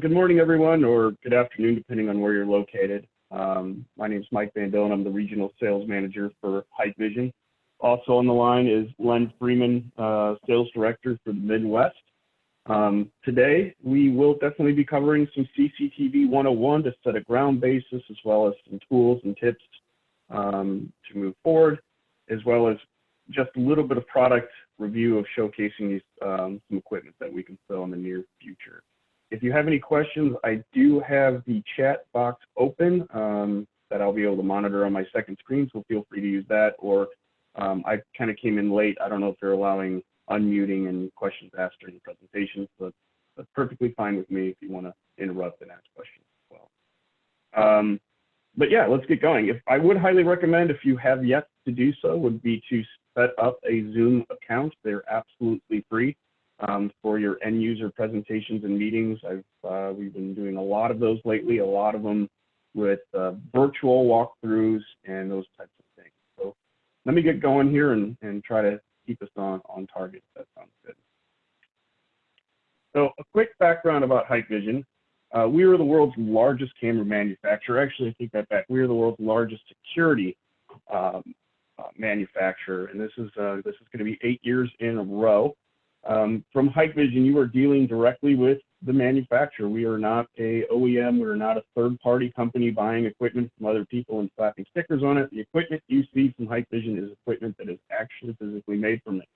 Good morning, everyone, or good afternoon, depending on where you're located. My name is Mike Van Dillon. I'm the Regional Sales Manager for Hikvision. Also on the line is Len Freeman, Sales Director for the Midwest. Today, we will definitely be covering some CCTV 101 to set a ground basis, as well as some tools and tips to move forward, as well as just a little bit of product review of showcasing these some equipment that we can sell in the near future. If you have any questions, I do have the chat box open that I'll be able to monitor on my second screen, so feel free to use that. Or I kind of came in late. I don't know if they're allowing unmuting and questions asked during the presentation, but that's perfectly fine with me if you want to interrupt and ask questions as well. But yeah, let's get going. I would highly recommend, if you have yet to do so, would be to set up a Zoom account. They're absolutely free. For your end user presentations and meetings. We've been doing a lot of those lately, a lot of them with virtual walkthroughs and those types of things. So let me get going here and try to keep us on target. That sounds good. So a quick background about Hikvision. We are the world's largest camera manufacturer. Actually, I take that back. We are the world's largest security manufacturer, and this is going to be 8 years in a row. From Hikvision, you are dealing directly with the manufacturer. We are not a OEM. We are not a third-party company buying equipment from other people and slapping stickers on it. The equipment you see from Hikvision is equipment that is actually physically made from it.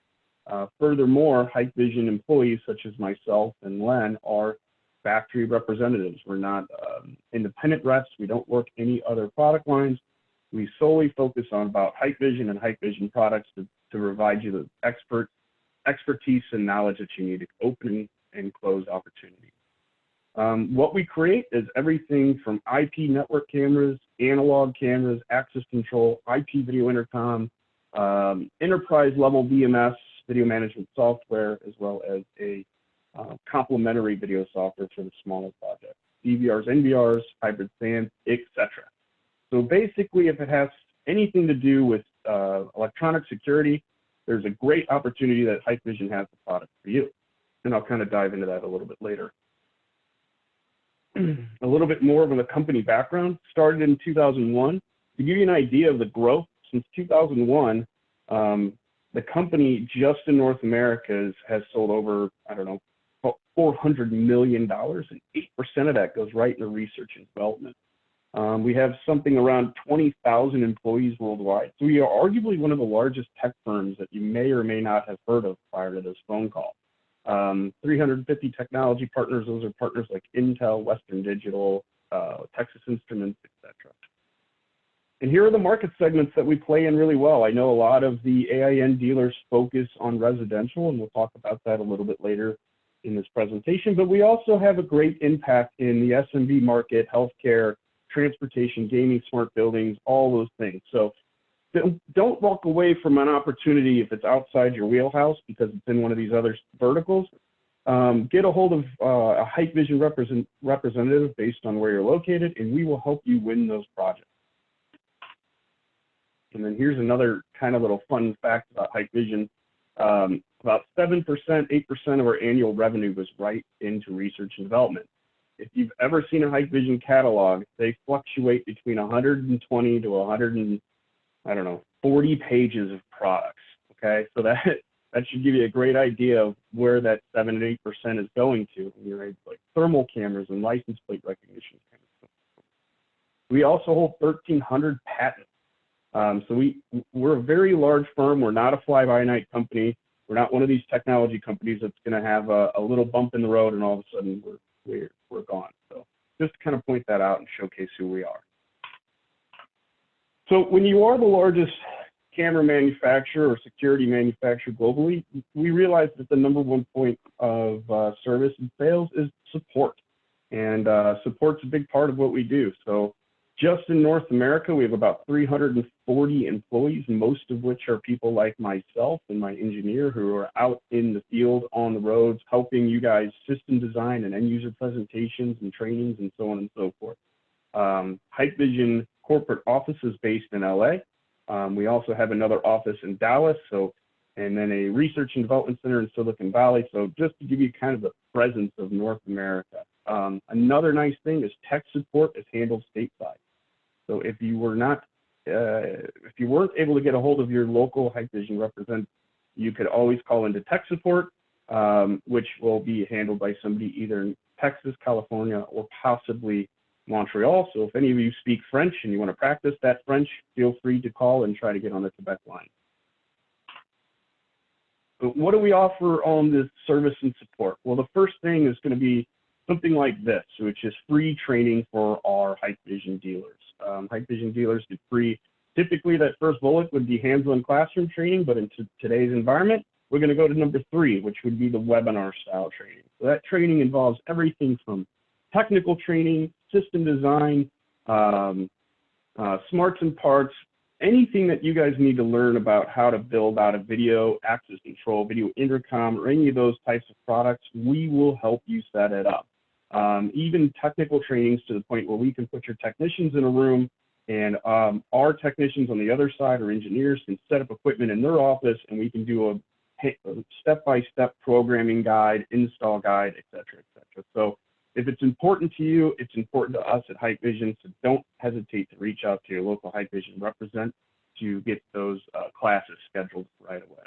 Furthermore, Hikvision employees such as myself and Len are factory representatives. We're not independent reps. We don't work any other product lines. We solely focus on about Hikvision and Hikvision products to provide you the expertise and knowledge that you need to open and close opportunities. What we create is everything from IP network cameras, analog cameras, access control, IP video intercom, enterprise level VMS, video management software, as well as a complementary video software for the smaller projects, DVRs, NVRs, hybrid SANs, etc. So basically, if it has anything to do with electronic security, there's a great opportunity that Hikvision has the product for you. And I'll kind of dive into that a little bit later. A little bit more of a company background. Started in 2001. To give you an idea of the growth, since 2001, the company just in North America has sold over, I don't know, $400 million, and 8% of that goes right into research and development. We have something around 20,000 employees worldwide. So we are arguably one of the largest tech firms that you may or may not have heard of prior to this phone call. 350 technology partners. Those are partners like Intel, Western Digital, Texas Instruments, etc. And here are the market segments that we play in really well. I know a lot of the AIN dealers focus on residential, and we'll talk about that a little bit later in this presentation. But we also have a great impact in the SMB market, healthcare, transportation, gaming, smart buildings, all those things. So don't walk away from an opportunity if it's outside your wheelhouse because it's in one of these other verticals. Get a hold of a Hikvision representative based on where you're located, and we will help you win those projects. And then here's another kind of little fun fact about Hikvision. About 7%, 8% of our annual revenue goes right into research and development. If you've ever seen a Hikvision catalog, they fluctuate between 120 to 40 pages of products. Okay, so that should give you a great idea of where that 7 and 8% is going to. You know, like thermal cameras and license plate recognition. We also hold 1,300 patents. So we're a very large firm. We're not a fly-by-night company. We're not one of these technology companies that's going to have a little bump in the road and all of a sudden we're gone. So just to kind of point that out and showcase who we are. So when you are the largest camera manufacturer or security manufacturer globally, we realize that the number one point of service and sales is support. And support's a big part of what we do. So just in North America, we have about 340 employees, most of which are people like myself and my engineer who are out in the field on the roads, helping you guys system design and end user presentations and trainings and so on and so forth. Hikvision corporate office is based in LA. We also have another office in Dallas. So and then a research and development center in Silicon Valley. So just to give you kind of the presence of North America. Another nice thing is tech support is handled stateside. So if you weren't able to get a hold of your local Hikvision representative, you could always call into tech support, which will be handled by somebody either in Texas, California, or possibly Montreal. So if any of you speak French and you want to practice that French, feel free to call and try to get on the Quebec line. But what do we offer on this service and support? Well, the first thing is going to be something like this, which is free training for our Hikvision dealers. Hikvision dealers do free. Typically, that first bullet would be hands-on classroom training, but in today's environment, we're going to go to number 3, which would be the webinar style training. So that training involves everything from technical training, system design, smarts and parts, anything that you guys need to learn about how to build out a video access control, video intercom, or any of those types of products, we will help you set it up. Even technical trainings to the point where we can put your technicians in a room and our technicians on the other side or engineers can set up equipment in their office, and we can do a step-by-step programming guide, install guide, et cetera, et cetera. So if it's important to you, it's important to us at Hikvision, so don't hesitate to reach out to your local Hikvision representative to get those classes scheduled right away.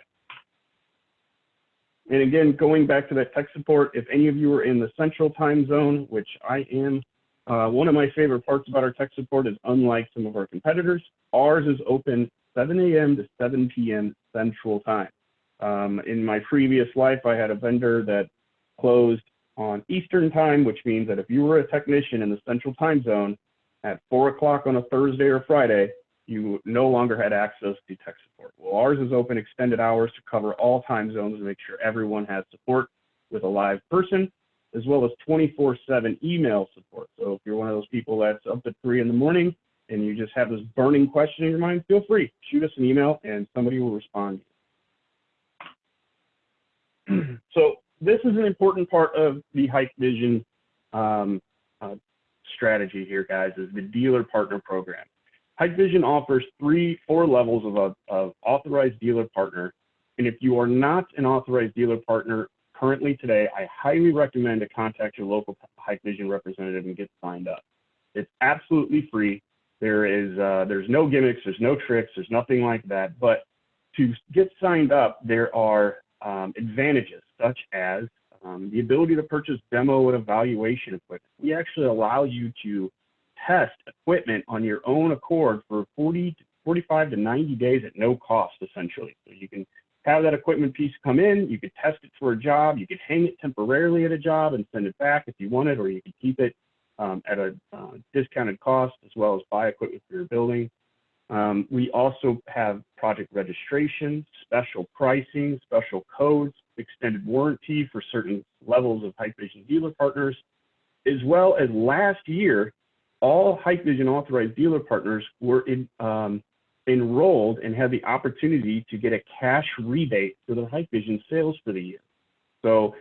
And again, going back to that tech support, if any of you are in the central time zone, which I am, one of my favorite parts about our tech support is, unlike some of our competitors, ours is open 7 a.m. to 7 p.m. Central Time. In my previous life, I had a vendor that closed on Eastern Time, which means that if you were a technician in the Central Time Zone at 4 o'clock on a Thursday or Friday, you no longer had access to tech support. Well, ours is open extended hours to cover all time zones and make sure everyone has support with a live person, as well as 24/7 email support. So if you're one of those people that's up at 3 in the morning and you just have this burning question in your mind, feel free, shoot us an email and somebody will respond to you. So this is an important part of the Hikvision strategy here, guys, is the dealer partner program. Hikvision offers 4 levels of authorized dealer partner. And if you are not an authorized dealer partner currently today, I highly recommend to contact your local Hikvision representative and get signed up. It's absolutely free. There's no gimmicks, there's no tricks, there's nothing like that. But to get signed up, there are advantages such as the ability to purchase demo and evaluation equipment. We actually allow you to test equipment on your own accord for 45 to 90 days at no cost, essentially. So you can have that equipment piece come in, you could test it for a job, you could hang it temporarily at a job and send it back if you want it, or you could keep it at a discounted cost, as well as buy equipment for your building. We also have project registration, special pricing, special codes, extended warranty for certain levels of Hikvision dealer partners, as well as last year, all Hikvision authorized dealer partners were enrolled and had the opportunity to get a cash rebate for their Hikvision sales for the year. So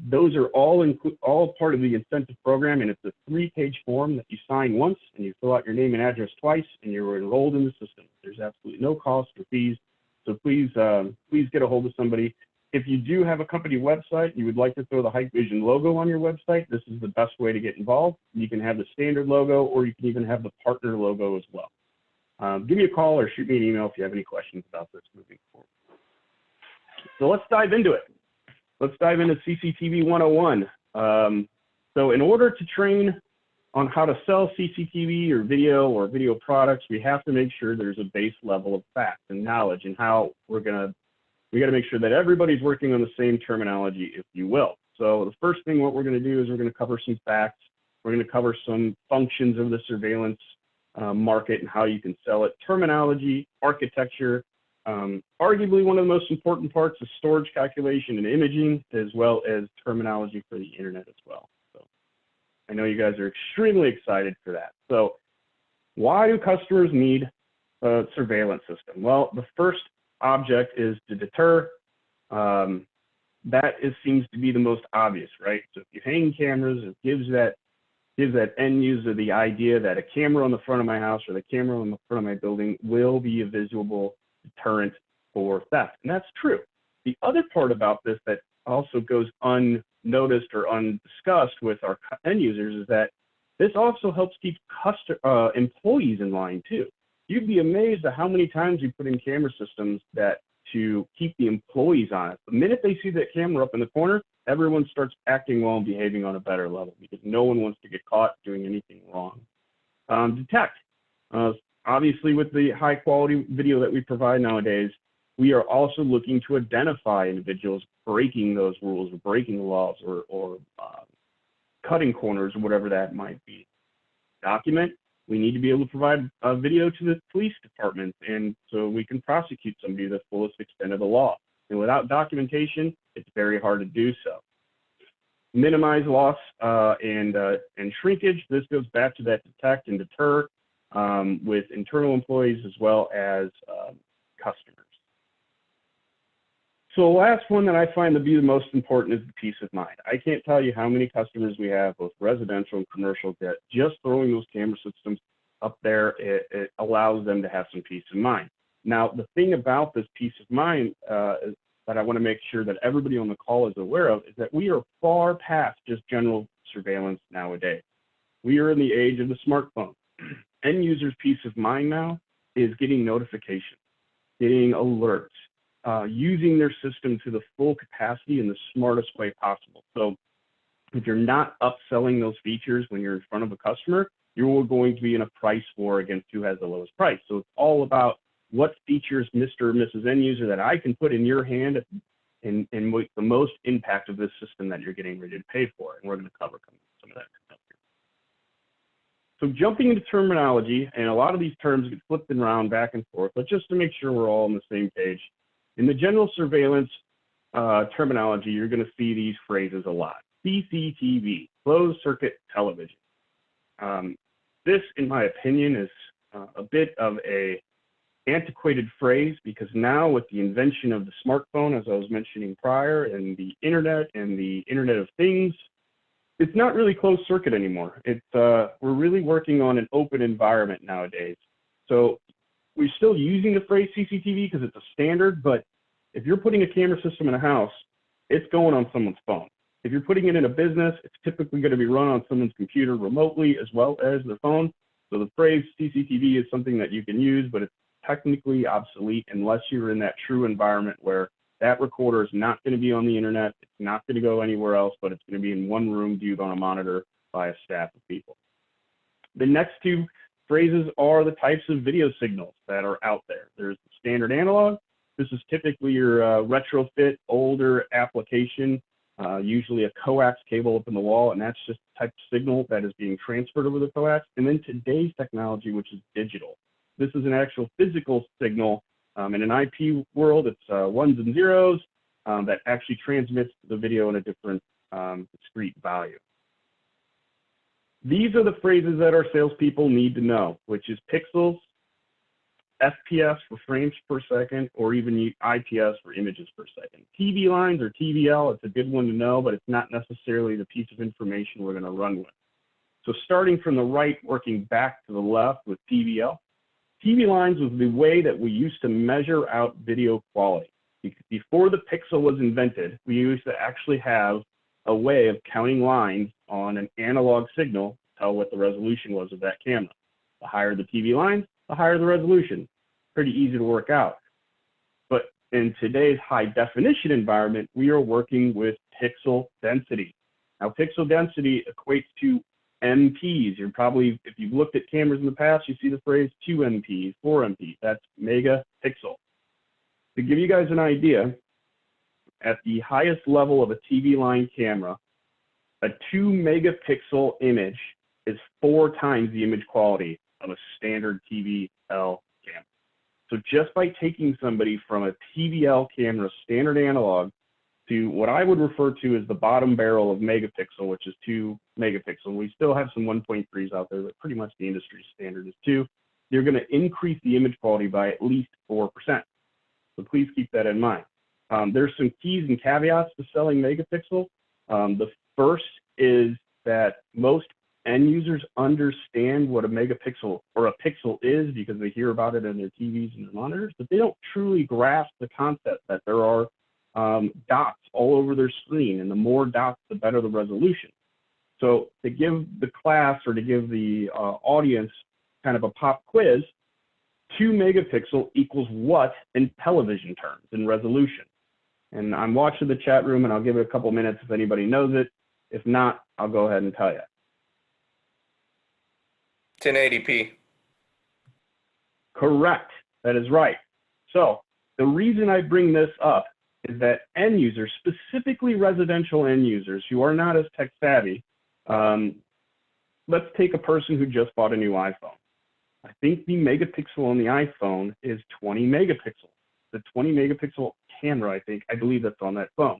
those are all part of the incentive program, and it's a 3-page form that you sign once and you fill out your name and address twice, and you're enrolled in the system. There's absolutely no cost or fees, so please get a hold of somebody. If you do have a company website, you would like to throw the Hikvision logo on your website, this is the best way to get involved. You can have the standard logo, or you can even have the partner logo as well. Give me a call or shoot me an email if you have any questions about this moving forward. So let's dive into it. Let's dive into CCTV 101. So in order to train on how to sell CCTV or video products, we have to make sure there's a base level of facts and knowledge, and how we got to make sure that everybody's working on the same terminology, if you will. So the first thing what we're going to do is we're going to cover some facts. We're going to cover some functions of the surveillance market and how you can sell it, terminology, architecture. Arguably one of the most important parts is storage calculation and imaging, as well as terminology for the internet as well. So I know you guys are extremely excited for that. So why do customers need a surveillance system? Well, the first object is to deter. Seems to be the most obvious, right? So if you hang cameras, it gives that end user the idea that a camera on the front of my house or the camera on the front of my building will be a visual deterrent for theft. And that's true. The other part about this that also goes unnoticed or undiscussed with our end users is that this also helps keep employees in line too. You'd be amazed at how many times we put in camera systems that to keep the employees on it. The minute they see that camera up in the corner, everyone starts acting well and behaving on a better level because no one wants to get caught doing anything wrong. Detect. Obviously, with the high quality video that we provide nowadays, we are also looking to identify individuals breaking those rules or breaking the laws or cutting corners or whatever that might be. Document. We need to be able to provide a video to the police department, and so we can prosecute somebody to the fullest extent of the law. And without documentation, it's very hard to do so. Minimize loss and shrinkage. This goes back to that detect and deter with internal employees as well as customers. So the last one that I find to be the most important is the peace of mind. I can't tell you how many customers we have, both residential and commercial, that just throwing those camera systems up there, it allows them to have some peace of mind. Now, the thing about this peace of mind that I want to make sure that everybody on the call is aware of is that we are far past just general surveillance nowadays. We are in the age of the smartphone. End users' peace of mind now is getting notifications, getting alerts, using their system to the full capacity in the smartest way possible. So if you're not upselling those features when you're in front of a customer, you're going to be in a price war against who has the lowest price. So it's all about what features, Mr. or Mrs. End User, that I can put in your hand and make the most impact of this system that you're getting ready to pay for. And we're going to cover some of that stuff here. So jumping into terminology, and a lot of these terms get flipped around back and forth, but just to make sure we're all on the same page, in the general surveillance terminology, you're going to see these phrases a lot. CCTV, closed circuit television. This, in my opinion, is a bit of a antiquated phrase because now with the invention of the smartphone, as I was mentioning prior, and the internet of things, it's not really closed circuit anymore. We're really working on an open environment nowadays. So we're still using the phrase CCTV because it's a standard, but if you're putting a camera system in a house, it's going on someone's phone. If you're putting it in a business, it's typically going to be run on someone's computer remotely as well as their phone. So the phrase CCTV is something that you can use, but it's technically obsolete unless you're in that true environment where that recorder is not going to be on the internet, it's not going to go anywhere else, but it's going to be in one room viewed on a monitor by a staff of people. The next two phrases are the types of video signals that are out there. There's the standard analog. This is typically your retrofit, older application, usually a coax cable up in the wall, and that's just the type of signal that is being transferred over the coax. And then today's technology, which is digital. This is an actual physical signal. In an IP world, it's ones and zeros that actually transmits the video in a different discrete value. These are the phrases that our salespeople need to know, which is pixels, FPS for frames per second, or even IPS for images per second. TV lines or TVL, it's a good one to know, but it's not necessarily the piece of information we're going to run with. So starting from the right, working back to the left with TVL. TV lines was the way that we used to measure out video quality. Before the pixel was invented, we used to actually have a way of counting lines on an analog signal to tell what the resolution was of that camera. The higher the TV lines, the higher the resolution. Pretty easy to work out. But in today's high definition environment, we are working with pixel density. Now, pixel density equates to MPs. You're probably, if you've looked at cameras in the past, you see the phrase 2 MPs, 4 MPs. That's megapixel. To give you guys an idea, at the highest level of a TV line camera, a 2 megapixel image is 4 times the image quality of a standard TVL camera. So just by taking somebody from a TVL camera, standard analog, to what I would refer to as the bottom barrel of megapixel, which is 2 megapixel. We still have some 1.3s out there, but pretty much the industry standard is 2. You're going to increase the image quality by at least 4%. So please keep that in mind. There's some keys and caveats to selling megapixel. The first is that most end users understand what a megapixel or a pixel is because they hear about it in their TVs and their monitors, but they don't truly grasp the concept that there are dots all over their screen, and the more dots, the better the resolution. So to give the class or to give the audience kind of a pop quiz, 2 megapixel equals what in television terms, in resolution? And I'm watching the chat room, and I'll give it a couple minutes if anybody knows it. If not, I'll go ahead and tell you. 1080p. Correct. That is right. So the reason I bring this up is that end users, specifically residential end users who are not as tech savvy, let's take a person who just bought a new iPhone. I think the megapixel on the iPhone is 20 megapixels. The 20 megapixel camera, I believe that's on that phone.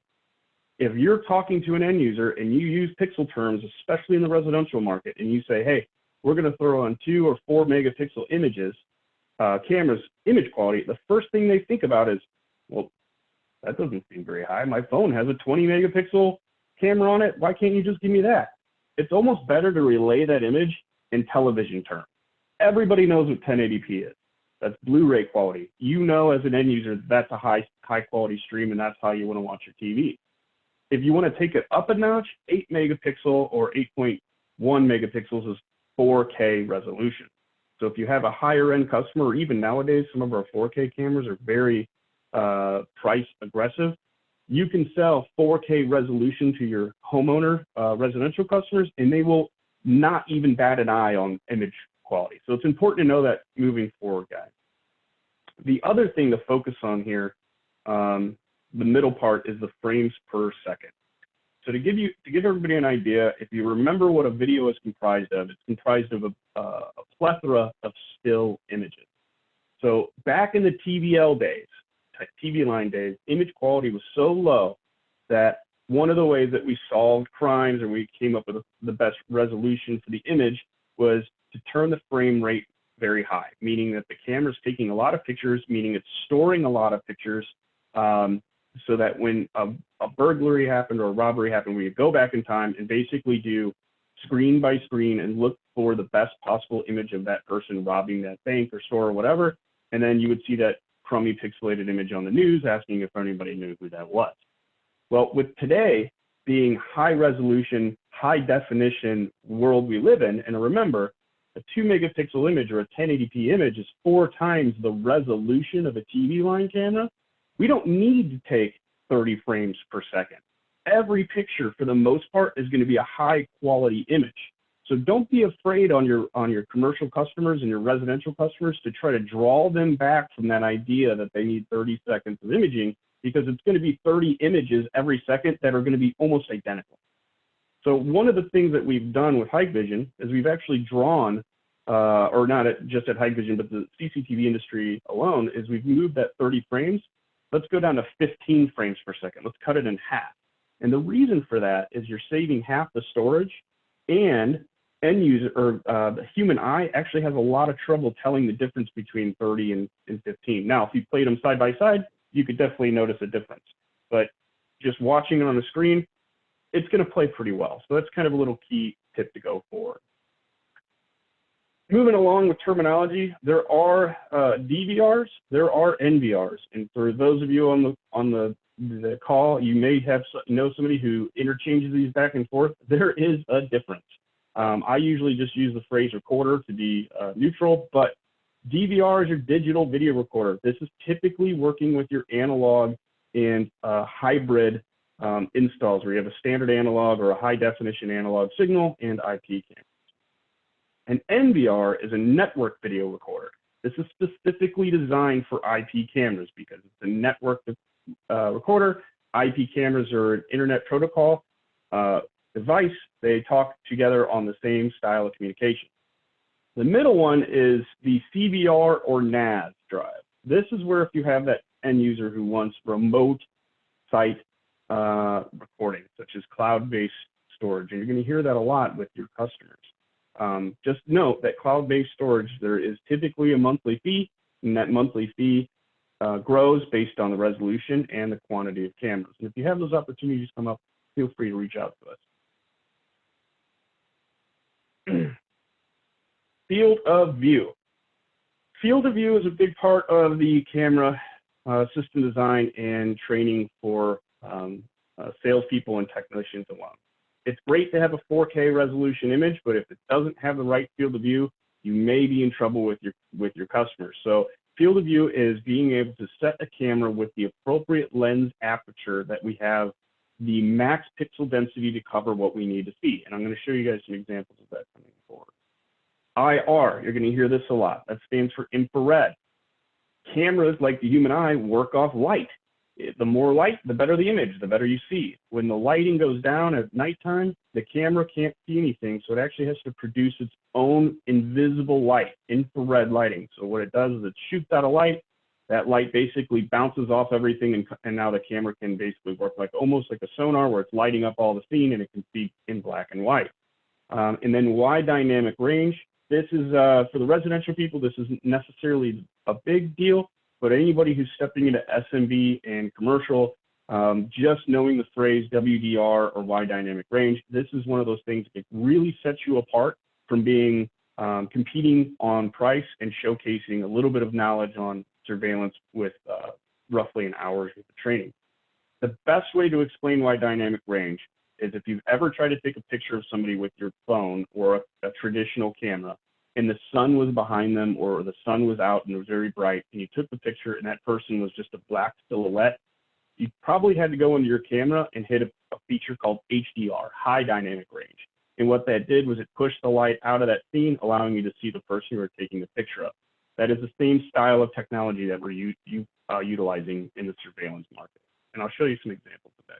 If you're talking to an end user and you use pixel terms, especially in the residential market, and you say, hey, we're going to throw on 2 or 4 megapixel images, cameras, image quality, the first thing they think about is, well, that doesn't seem very high. My phone has a 20 megapixel camera on it. Why can't you just give me that? It's almost better to relay that image in television terms. Everybody knows what 1080p is. That's Blu-ray quality. You know, as an end user, that's a high quality stream, and that's how you want to watch your TV. If you want to take it up a notch, 8 megapixel or 8.1 megapixels is 4K resolution. So if you have a higher end customer, or even nowadays, some of our 4K cameras are very price aggressive. You can sell 4K resolution to your homeowner residential customers, and they will not even bat an eye on image quality. So it's important to know that moving forward, guys. The other thing to focus on here, the middle part, is the frames per second. So to give everybody an idea, if you remember what a video is comprised of, it's comprised of a plethora of still images. So back in the TVL days, TV line days, image quality was so low that one of the ways that we solved crimes, or we came up with the best resolution for the image, was to turn the frame rate very high, meaning that the camera's taking a lot of pictures, meaning it's storing a lot of pictures, so that when a burglary happened or a robbery happened, we could go back in time and basically do screen by screen and look for the best possible image of that person robbing that bank or store or whatever. And then you would see that crummy pixelated image on the news asking if anybody knew who that was. Well, with today being high resolution, high definition world we live in, and remember, a 2 megapixel image or a 1080p image is 4 times the resolution of a TV line camera. We don't need to take 30 frames per second. Every picture, for the most part, is going to be a high quality image. So don't be afraid on your commercial customers and your residential customers to try to draw them back from that idea that they need 30 seconds of imaging, because it's going to be 30 images every second that are going to be almost identical. So one of the things that we've done with Hikvision is we've actually drawn, or not just at Hikvision, but the CCTV industry alone, is we've moved that 30 frames. Let's go down to 15 frames per second. Let's cut it in half. And the reason for that is you're saving half the storage, and end user, or the human eye actually has a lot of trouble telling the difference between 30 and 15. Now, if you played them side by side, you could definitely notice a difference. But just watching it on the screen, it's going to play pretty well. So that's kind of a little key tip to go forward. Moving along with terminology, there are DVRs, there are NVRs, and for those of you on the call, you may know somebody who interchanges these back and forth. There is a difference. I usually just use the phrase recorder to be neutral, but DVR is your digital video recorder. This is typically working with your analog and hybrid installs, where you have a standard analog or a high definition analog signal and IP cameras. An NVR is a network video recorder. This is specifically designed for IP cameras because it's a network recorder. IP cameras are an internet protocol device. They talk together on the same style of communication. The middle one is the CBR or NAS drive. This is where if you have that end user who wants remote site recording, such as cloud-based storage, and you're going to hear that a lot with your customers. Just note that cloud-based storage, there is typically a monthly fee, and that monthly fee grows based on the resolution and the quantity of cameras. And if you have those opportunities come up, feel free to reach out to us. Field of view. Field of view is a big part of the camera system design and training for salespeople and technicians alone. It's great to have a 4K resolution image, but if it doesn't have the right field of view, you may be in trouble with your customers. So field of view is being able to set a camera with the appropriate lens aperture that we have the max pixel density to cover what we need to see. And I'm going to show you guys some examples of that coming forward. IR, you're going to hear this a lot. That stands for infrared. Cameras, like the human eye, work off light. The more light, the better the image, the better you see. When the lighting goes down at nighttime, the camera can't see anything, so it actually has to produce its own invisible light, infrared lighting. So what it does is it shoots out a light. That light basically bounces off everything, and now the camera can basically work like almost like a sonar, where it's lighting up all the scene and it can see in black and white. And then wide dynamic range. This is for the residential people. This isn't necessarily a big deal, but anybody who's stepping into SMB and commercial, just knowing the phrase WDR or wide dynamic range, this is one of those things that really sets you apart from being competing on price and showcasing a little bit of knowledge on surveillance with roughly an hour's worth of training. The best way to explain wide dynamic range is if you've ever tried to take a picture of somebody with your phone or a traditional camera, and the sun was behind them or the sun was out and it was very bright, and you took the picture and that person was just a black silhouette, you probably had to go into your camera and hit a feature called HDR, high dynamic range. And what that did was it pushed the light out of that scene, allowing you to see the person you were taking the picture of. That is the same style of technology that we're utilizing in the surveillance market. And I'll show you some examples of that.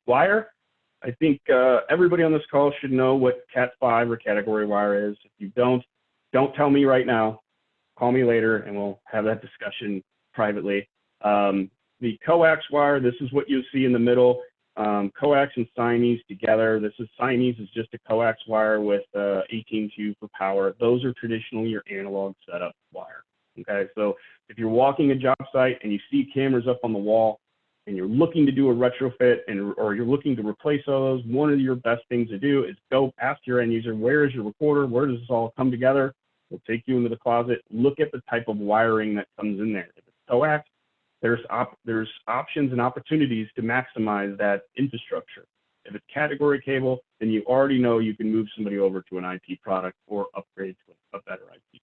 Wire, I think everybody on this call should know what Cat5 or category wire is. If you don't tell me right now. Call me later and we'll have that discussion privately. The coax wire, this is what you'll see in the middle. Coax and Siamese together. Siamese is just a coax wire with 18-2 for power. Those are traditionally your analog setup wire. Okay, so if you're walking a job site and you see cameras up on the wall and you're looking to do a retrofit or you're looking to replace all those, one of your best things to do is go ask your end user, where is your recorder? Where does this all come together? We'll take you into the closet, look at the type of wiring that comes in there. If it's coax, there's options and opportunities to maximize that infrastructure. If it's category cable, then you already know you can move somebody over to an IP product or upgrade to a better IP.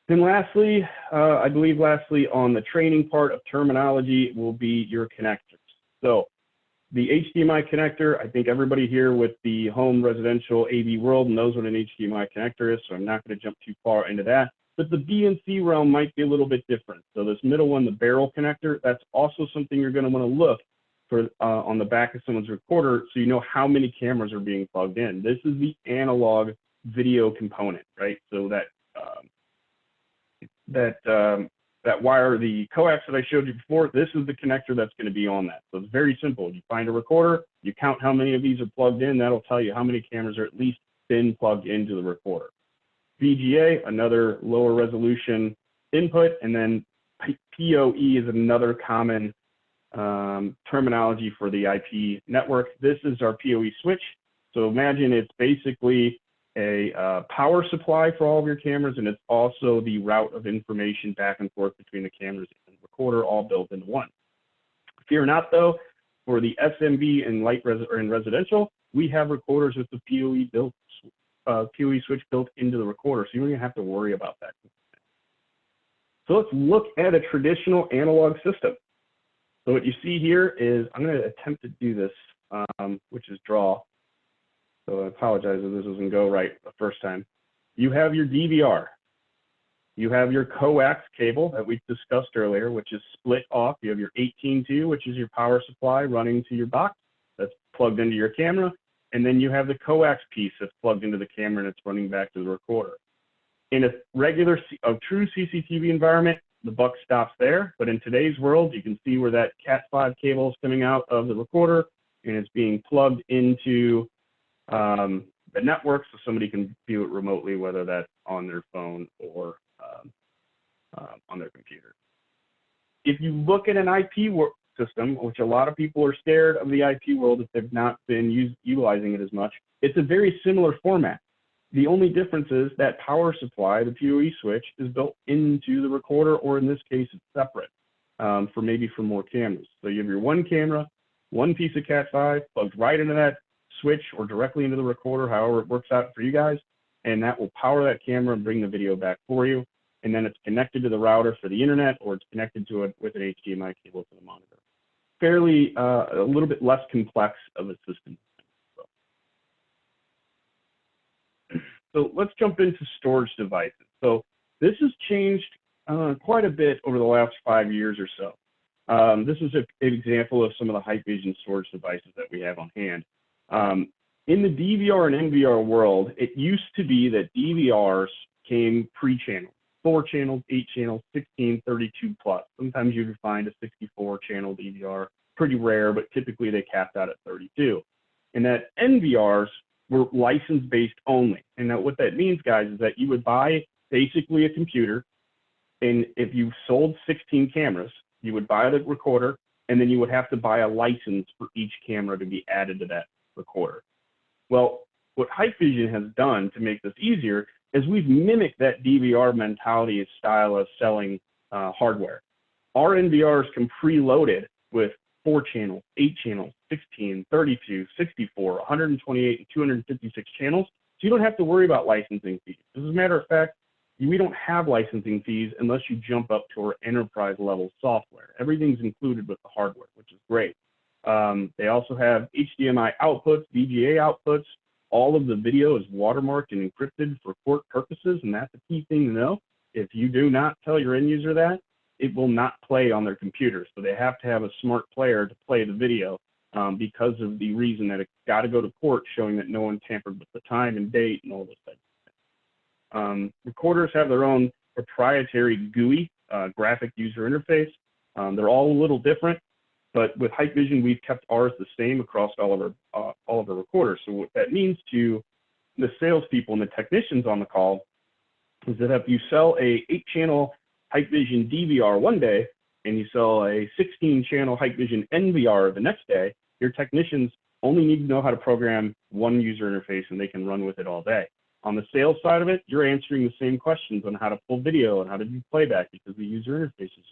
Then lastly, I believe on the training part of terminology will be your connectors. So the HDMI connector, I think everybody here with the home residential AV world knows what an HDMI connector is, so I'm not going to jump too far into that. But the BNC realm might be a little bit different. So this middle one, the barrel connector, that's also something you're going to want to look for on the back of someone's recorder, so you know how many cameras are being plugged in. This is the analog video component, right? So that wire, the coax that I showed you before, this is the connector that's going to be on that. So it's very simple. You find a recorder, you count how many of these are plugged in, that'll tell you how many cameras are at least been plugged into the recorder. VGA, another lower resolution input, and then PoE is another common terminology for the IP network. This is our PoE switch. So imagine it's basically a power supply for all of your cameras, and it's also the route of information back and forth between the cameras and the recorder, all built into one. Fear not, though, for the SMB and residential, we have recorders with the PoE switch built into the recorder, so you don't even have to worry about that. So let's look at a traditional analog system. So what you see here is, I'm going to attempt to do this, which is draw. So I apologize if this doesn't go right the first time. You have your DVR. You have your coax cable that we discussed earlier, which is split off. You have your 18-2, which is your power supply running to your box that's plugged into your camera. And then you have the coax piece that's plugged into the camera and it's running back to the recorder. In a true CCTV environment, the buck stops there. But in today's world, you can see where that Cat5 cable is coming out of the recorder and it's being plugged into the network so somebody can view it remotely, whether that's on their phone or on their computer. If you look at an IP system, which a lot of people are scared of the IP world if they've not been utilizing it as much. It's a very similar format. The only difference is that power supply, the PoE switch, is built into the recorder, or in this case, it's separate for more cameras. So you have your one camera, one piece of Cat5 plugged right into that switch or directly into the recorder, however it works out for you guys, and that will power that camera and bring the video back for you. And then it's connected to the router for the internet, or it's connected to it with an HDMI cable to the monitor. Fairly, a little bit less complex of a system. So let's jump into storage devices. So this has changed quite a bit over the last 5 years or so. This is an example of some of the Hikvision storage devices that we have on hand. In the DVR and NVR world, it used to be that DVRs came pre-channeled. 4 channels, 8 channels, 16, 32 plus. Sometimes you would find a 64 channel DVR, pretty rare, but typically they capped out at 32. And that NVRs were license based only. And now what that means, guys, is that you would buy basically a computer, and if you sold 16 cameras, you would buy the recorder, and then you would have to buy a license for each camera to be added to that recorder. Well, what Hikvision has done to make this easier is we've mimicked that DVR mentality style of selling hardware. Our NVRs come preloaded with 4 channels, 8 channels, 16, 32, 64, 128, and 256 channels. So you don't have to worry about licensing fees. As a matter of fact, we don't have licensing fees unless you jump up to our enterprise level software. Everything's included with the hardware, which is great. They also have HDMI outputs, VGA outputs. All of the video is watermarked and encrypted for court purposes, and that's a key thing to know. If you do not tell your end user that, it will not play on their computer. So they have to have a smart player to play the video because of the reason that it's got to go to court showing that no one tampered with the time and date and all those types of things. Recorders have their own proprietary GUI, graphic user interface. They're all a little different, but with Hikvision, we've kept ours the same across all of our recorders. So what that means to the salespeople and the technicians on the call is that if you sell a 8-channel Hikvision DVR one day and you sell a 16-channel Hikvision NVR the next day, your technicians only need to know how to program one user interface and they can run with it all day. On the sales side of it, you're answering the same questions on how to pull video and how to do playback because the user interface is.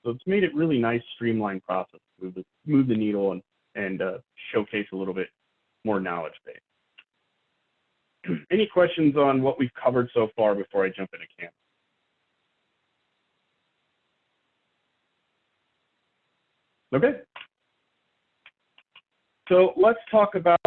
So it's made it really nice, streamlined process, move the needle and showcase a little bit more knowledge base. Any questions on what we've covered so far before I jump into camera? Okay. So let's talk about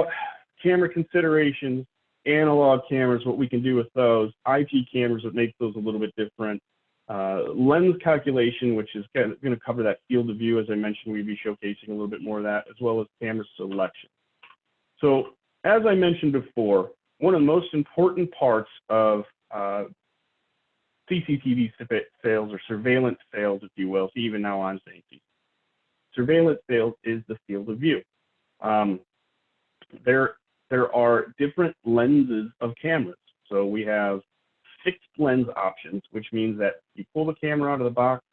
camera considerations, analog cameras, what we can do with those, IP cameras, what makes those a little bit different, lens calculation, which is going to cover that field of view. As I mentioned, we'd be showcasing a little bit more of that, as well as camera selection. So as I mentioned before, one of the most important parts of CCTV sales or surveillance sales, if you will, so even now I'm saying surveillance sales is the field of view. There are different lenses of cameras. So we have fixed lens options, which means that you pull the camera out of the box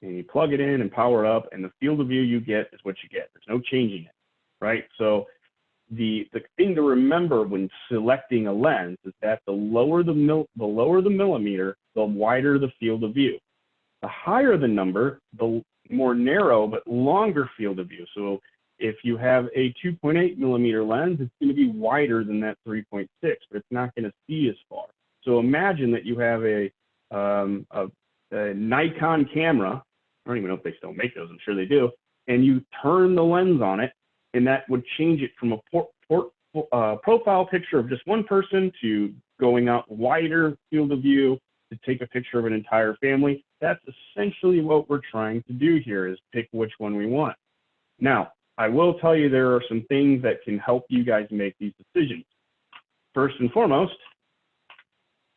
and you plug it in and power up, and the field of view you get is what you get. There's no changing it, right? So the thing to remember when selecting a lens is that the lower the millimeter, the wider the field of view. The higher the number, the more narrow but longer field of view. So if you have a 2.8 millimeter lens, it's going to be wider than that 3.6, but it's not going to see as far. So imagine that you have a Nikon camera. I don't even know if they still make those. I'm sure they do. And you turn the lens on it, and that would change it from a profile picture of just one person to going out wider field of view to take a picture of an entire family. That's essentially what we're trying to do here, is pick which one we want. Now, I will tell you there are some things that can help you guys make these decisions. First and foremost,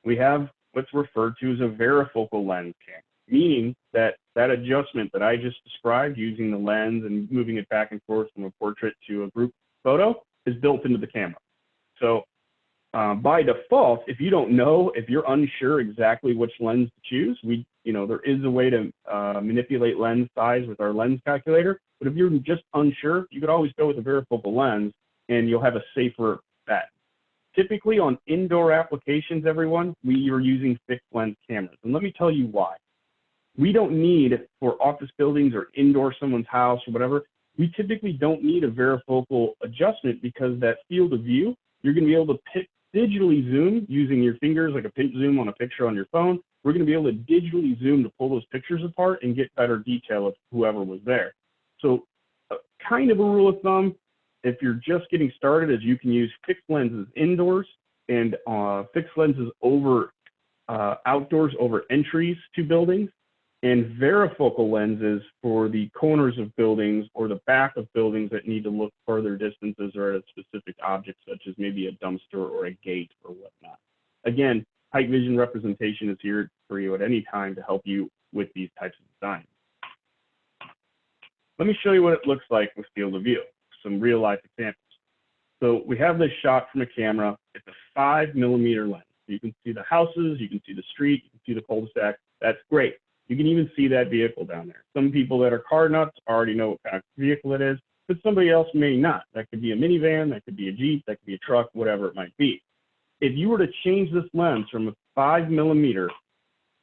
we have what's referred to as a varifocal lens camera, meaning that that adjustment that I just described, using the lens and moving it back and forth from a portrait to a group photo, is built into the camera. So by default, if you don't know, if you're unsure exactly which lens to choose, there is a way to manipulate lens size with our lens calculator, But if you're just unsure, you could always go with a varifocal lens and you'll have a safer bet. Typically on indoor applications, everyone, we are using fixed lens cameras. And let me tell you why. We don't need, for office buildings or indoor someone's house or whatever, we typically don't need a varifocal adjustment because that field of view, you're going to be able to digitally zoom using your fingers like a pinch zoom on a picture on your phone. We're going to be able to digitally zoom to pull those pictures apart and get better detail of whoever was there. So kind of a rule of thumb, if you're just getting started, is you can use fixed lenses indoors and fixed lenses over outdoors over entries to buildings, and varifocal lenses for the corners of buildings or the back of buildings that need to look further distances or at a specific object, such as maybe a dumpster or a gate or whatnot. Again, Hikvision representation is here for you at any time to help you with these types of designs. Let me show you what it looks like with field of view, some real life examples. So we have this shot from a camera. It's a 5mm lens. You can see the houses, you can see the street, you can see the cul-de-sac. That's great. You can even see that vehicle down there. Some people that are car nuts already know what kind of vehicle it is, but somebody else may not. That could be a minivan, that could be a Jeep, that could be a truck, whatever it might be. If you were to change this lens from a 5mm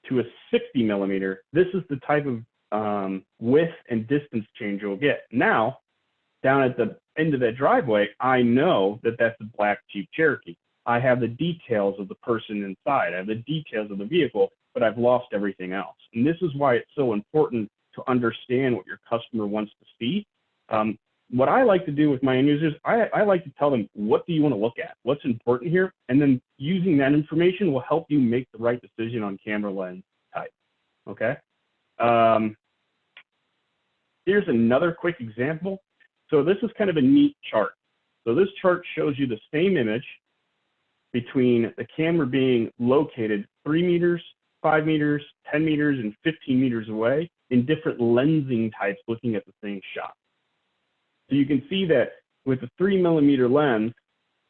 to a 60mm, this is the type of width and distance change you'll get. Now, down at the end of that driveway, I know that that's a black Jeep Cherokee. I have the details of the person inside. I have the details of the vehicle, but I've lost everything else. And this is why it's so important to understand what your customer wants to see. What I like to do with my end users, I like to tell them, what do you want to look at? What's important here? And then using that information will help you make the right decision on camera lens type, okay? Here's another quick example. So this is kind of a neat chart. So this chart shows you the same image between the camera being located 3 meters, 5 meters, 10 meters, and 15 meters away in different lensing types looking at the same shot. So you can see that with the 3mm lens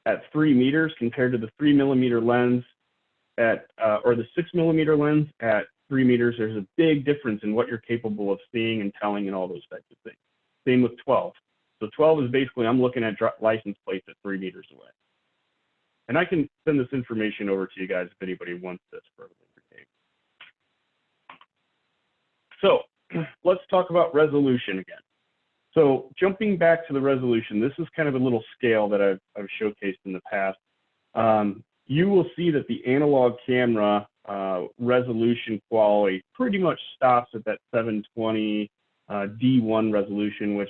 at 3 meters compared to the 3mm lens at, or the 6mm lens at 3 meters, there's a big difference in what you're capable of seeing and telling and all those types of things. Same with 12. So 12 is basically, I'm looking at license plates at 3 meters away. And I can send this information over to you guys if anybody wants this for a later date. So let's talk about resolution again. So jumping back to the resolution, this is kind of a little scale that I've showcased in the past. You will see that the analog camera resolution quality pretty much stops at that 720 D1 resolution, which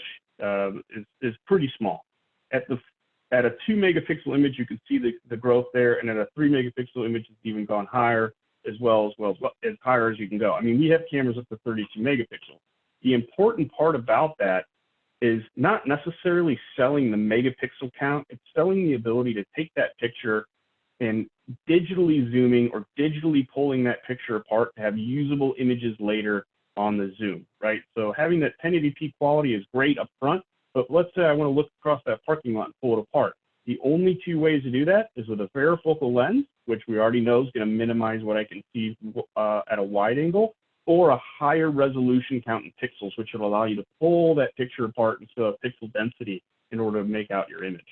is pretty small. At a 2 megapixel image, you can see the growth there, and at a 3 megapixel image, it's even gone higher as higher as you can go. I mean, we have cameras up to 32 megapixels. The important part about that is not necessarily selling the megapixel count, it's selling the ability to take that picture and digitally zooming or digitally pulling that picture apart to have usable images later on the zoom, right? So having that 1080p quality is great up front, but let's say I want to look across that parking lot and pull it apart. The only two ways to do that is with a varifocal lens, which we already know is going to minimize what I can see at a wide angle, or a higher resolution count in pixels, which will allow you to pull that picture apart and still have pixel density in order to make out your image.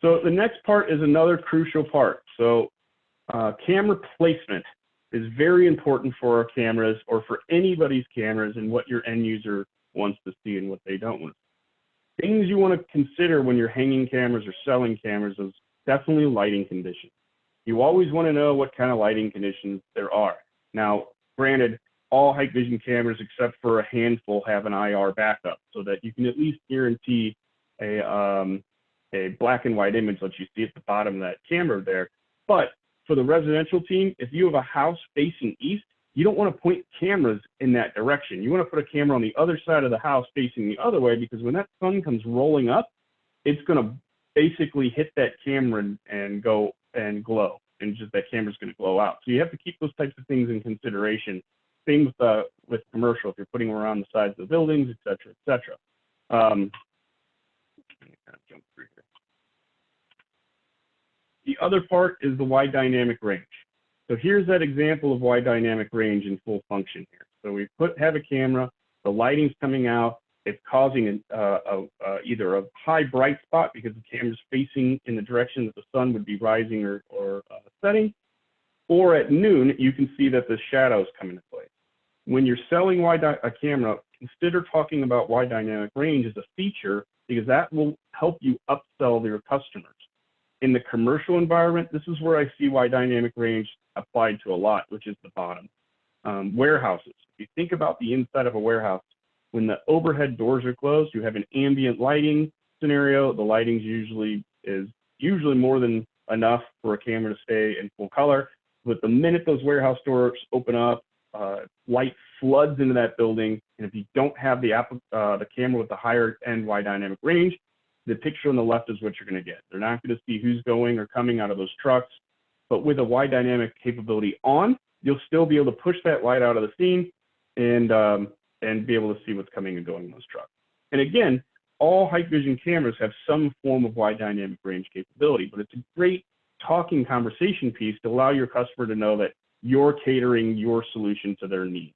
So the next part is another crucial part. So camera placement is very important for our cameras or for anybody's cameras and what your end user wants to see and what they don't want to see. Things you want to consider when you're hanging cameras or selling cameras is definitely lighting conditions. You always want to know what kind of lighting conditions there are. Now, granted, all Hikvision cameras except for a handful have an IR backup so that you can at least guarantee a black and white image that you see at the bottom of that camera there. But for the residential team, if you have a house facing east, you don't want to point cameras in that direction. You want to put a camera on the other side of the house facing the other way, because when that sun comes rolling up, it's going to basically hit that camera and go and glow, and just that camera's going to glow out. So you have to keep those types of things in consideration. Same with commercial, if you're putting them around the sides of the buildings, et cetera, et cetera. Jump through here. The other part is the wide dynamic range. So here's that example of wide dynamic range in full function here. So we have a camera the lighting's coming out, it's causing either a high bright spot because the camera's facing in the direction that the sun would be rising or setting, or at noon, you can see that the shadows come into play. When you're selling a camera, consider talking about wide dynamic range as a feature, because that will help you upsell your customers. In the commercial environment, this is where I see wide dynamic range applied to a lot, which is the bottom. Warehouses. If you think about the inside of a warehouse, when the overhead doors are closed, you have an ambient lighting scenario. The lighting is usually more than enough for a camera to stay in full color. But the minute those warehouse doors open up, light floods into that building, and if you don't have the camera with the higher end wide dynamic range, the picture on the left is what you're going to get. They're not going to see who's going or coming out of those trucks, but with a wide dynamic capability on, you'll still be able to push that light out of the scene and be able to see what's coming and going in those trucks. And again, all Hikvision cameras have some form of wide dynamic range capability, but it's a great talking conversation piece to allow your customer to know that you're catering your solution to their needs.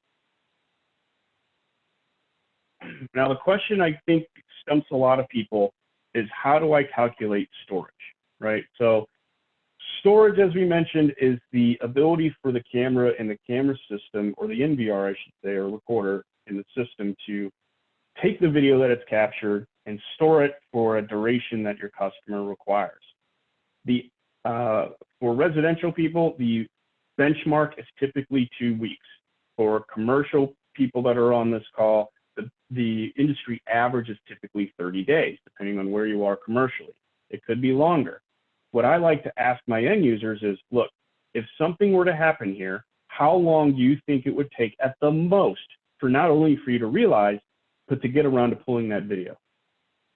Now, the question I think stumps a lot of people is, how do I calculate storage, right? So storage, as we mentioned, is the ability for the camera and the camera system, or the NVR, I should say, or recorder in the system, to take the video that it's captured and store it for a duration that your customer requires. For residential people, the benchmark is typically 2 weeks. For commercial people that are on this call, the industry average is typically 30 days, depending on where you are commercially. It could be longer. What I like to ask my end users is, look, if something were to happen here, how long do you think it would take at the most for not only for you to realize, but to get around to pulling that video?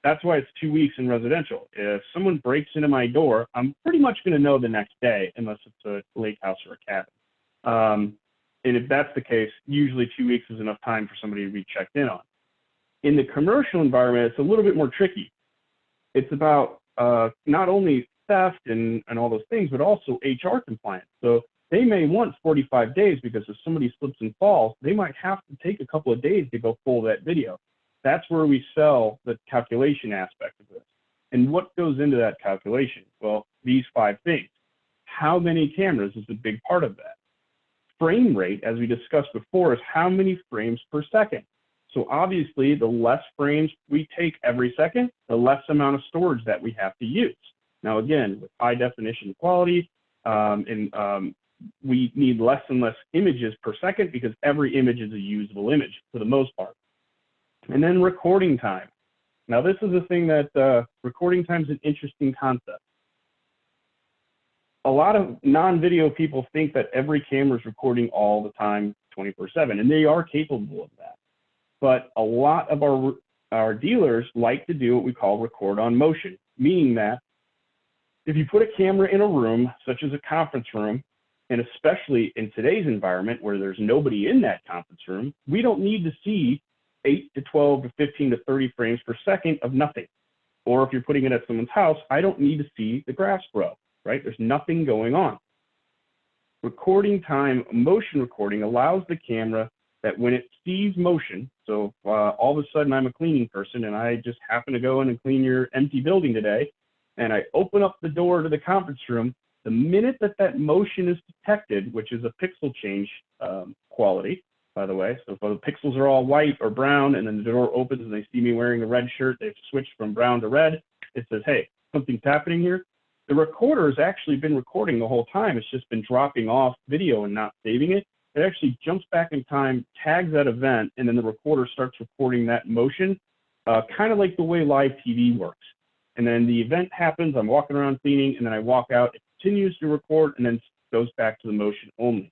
That's why it's 2 weeks in residential. If someone breaks into my door, I'm pretty much going to know the next day, unless it's a lake house or a cabin. And if that's the case, usually 2 weeks is enough time for somebody to be checked in on. In the commercial environment, it's a little bit more tricky. It's about not only theft and all those things, but also HR compliance. So they may want 45 days because if somebody slips and falls, they might have to take a couple of days to go pull that video. That's where we sell the calculation aspect of this. And what goes into that calculation? Well, these 5 things. How many cameras is a big part of that. Frame rate, as we discussed before, is how many frames per second. So obviously, the less frames we take every second, the less amount of storage that we have to use. Now, again, with high definition quality, we need less and less images per second because every image is a usable image for the most part. And then recording time. Now, this is the thing that recording time is an interesting concept. A lot of non-video people think that every camera is recording all the time, 24/7, and they are capable of that. But a lot of our dealers like to do what we call record on motion, meaning that if you put a camera in a room, such as a conference room, and especially in today's environment where there's nobody in that conference room, we don't need to see 8 to 12 to 15 to 30 frames per second of nothing. Or if you're putting it at someone's house, I don't need to see the grass grow, right? There's nothing going on. Recording time, motion recording allows the camera that when it sees motion, so all of a sudden I'm a cleaning person and I just happen to go in and clean your empty building today, and I open up the door to the conference room, the minute that that motion is detected, which is a pixel change quality, by the way, so if the pixels are all white or brown and then the door opens and they see me wearing a red shirt, they've switched from brown to red, it says, hey, something's happening here. The recorder has actually been recording the whole time. It's just been dropping off video and not saving it. It actually jumps back in time, tags that event, and then the recorder starts recording that motion, kind of like the way live TV works. And then the event happens, I'm walking around cleaning, and then I walk out, it continues to record, and then goes back to the motion only.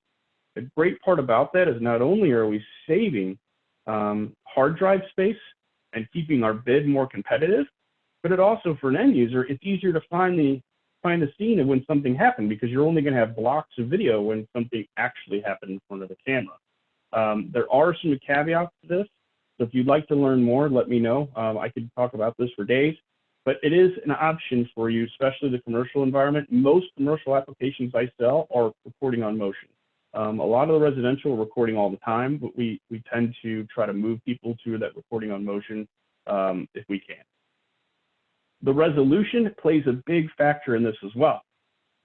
The great part about that is not only are we saving hard drive space and keeping our bid more competitive, but it also, for an end user, it's easier to find the scene of when something happened, because you're only going to have blocks of video when something actually happened in front of the camera. There are some caveats to this, so if you'd like to learn more, let me know. I could talk about this for days, but it is an option for you, especially the commercial environment. Most commercial applications I sell are recording on motion. A lot of the residential are recording all the time, but we tend to try to move people to that recording on motion if we can. The resolution plays a big factor in this as well.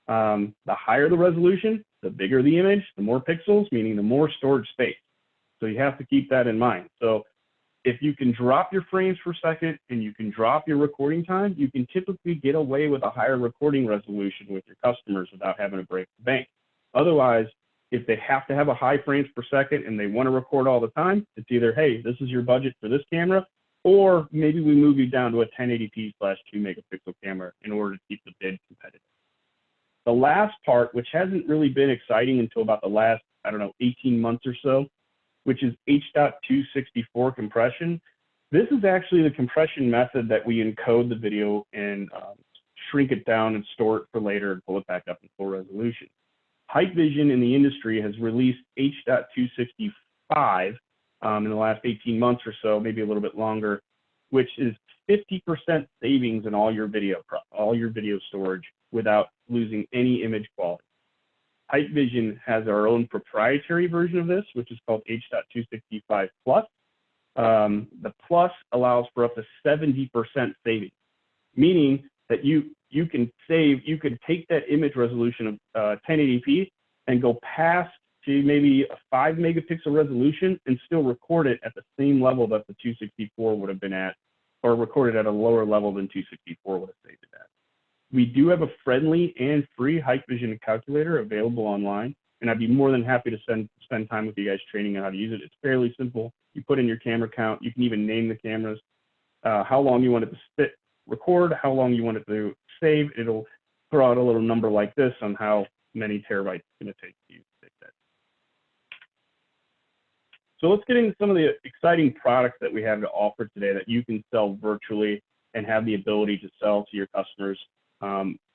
The higher the resolution, the bigger the image, the more pixels, meaning the more storage space. So you have to keep that in mind. So if you can drop your frames per second and you can drop your recording time, you can typically get away with a higher recording resolution with your customers without having to break the bank. Otherwise, if they have to have a high frames per second and they want to record all the time, it's either, hey, this is your budget for this camera, or maybe we move you down to a 1080p/2 megapixel camera in order to keep the bid competitive. The last part, which hasn't really been exciting until about the last, 18 months or so, which is H.264 compression. This is actually the compression method that we encode the video and shrink it down and store it for later and pull it back up in full resolution. Hikvision in the industry has released H.265 in the last 18 months or so, maybe a little bit longer, which is 50% savings in all your video storage without losing any image quality. Hikvision has our own proprietary version of this, which is called H.265 Plus. The Plus allows for up to 70% savings, meaning that you can take that image resolution of 1080p and go past to maybe a 5 megapixel resolution and still record it at the same level that the 264 would have been at, or recorded at a lower level than 264 would have saved it at. We do have a friendly and free Hikvision calculator available online, and I'd be more than happy to spend time with you guys training on how to use it. It's fairly simple. You put in your camera count. You can even name the cameras, how long you want it to record, how long you want it to save. It'll throw out a little number like this on how many terabytes it's going to take you to take that. So let's get into some of the exciting products that we have to offer today that you can sell virtually and have the ability to sell to your customers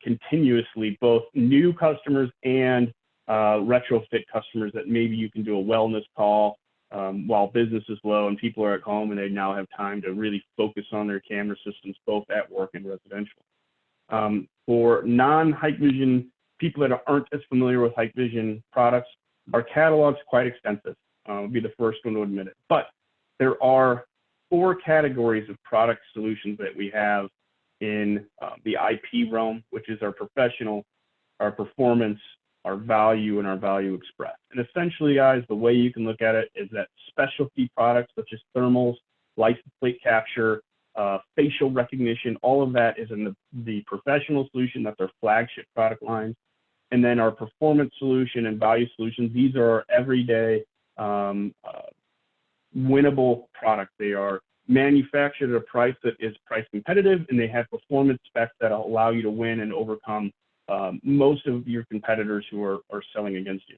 continuously, both new customers and retrofit customers that maybe you can do a wellness call while business is low and people are at home and they now have time to really focus on their camera systems, both at work and residential. For non-Hikvision people that aren't as familiar with Hikvision products, our catalog's quite extensive. I'll be the first one to admit it. But there are 4 categories of product solutions that we have in the IP realm, which is our professional, our performance, our value, and our value express. And essentially, guys, the way you can look at it is that specialty products such as thermals, license plate capture, facial recognition, all of that is in the professional solution. That's our flagship product lines. And then our performance solution and value solutions, these are our everyday winnable products. They are manufactured at a price that is price competitive, and they have performance specs that allow you to win and overcome most of your competitors who are selling against you.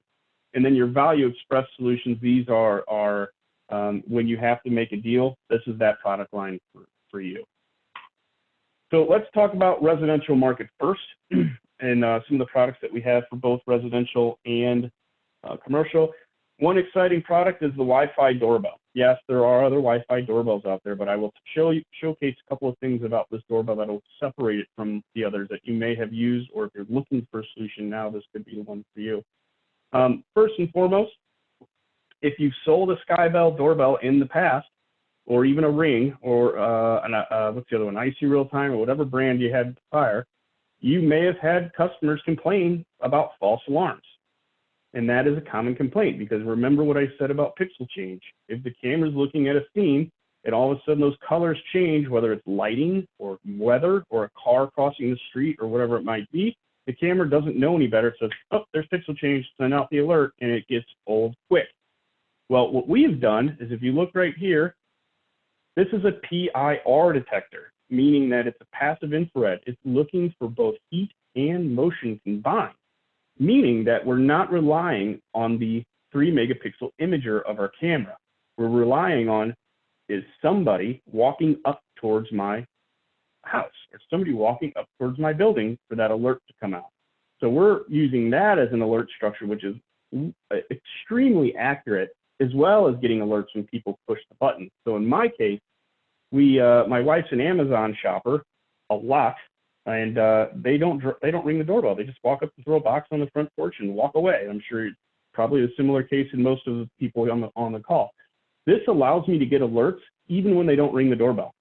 And then your value express solutions, these are when you have to make a deal, this is that product line for you. So let's talk about residential market first and some of the products that we have for both residential and commercial. One exciting product is the Wi-Fi doorbell. Yes, there are other Wi-Fi doorbells out there, but I will showcase a couple of things about this doorbell that will separate it from the others that you may have used, or if you're looking for a solution now, this could be the one for you. First and foremost, if you've sold a Skybell doorbell in the past, or even a Ring, or what's the other one, IC Real Time, or whatever brand you had prior, you may have had customers complain about false alarms. And that is a common complaint, because remember what I said about pixel change. If the camera's looking at a scene and all of a sudden those colors change, whether it's lighting or weather or a car crossing the street or whatever it might be, the camera doesn't know any better. It says, oh, there's pixel change, send out the alert, and it gets old quick. Well, what we have done is, if you look right here, this is a PIR detector, meaning that it's a passive infrared. It's looking for both heat and motion combined, meaning that we're not relying on the 3 megapixel imager of our camera. We're relying on, is somebody walking up towards my house or somebody walking up towards my building for that alert to come out. So we're using that as an alert structure, which is extremely accurate, as well as getting alerts when people push the button. So in my case, my wife's an Amazon shopper a lot, and they don't ring the doorbell. They just walk up to throw a box on the front porch and walk away. I'm sure probably a similar case in most of the people on the call. This allows me to get alerts even when they don't ring the doorbell.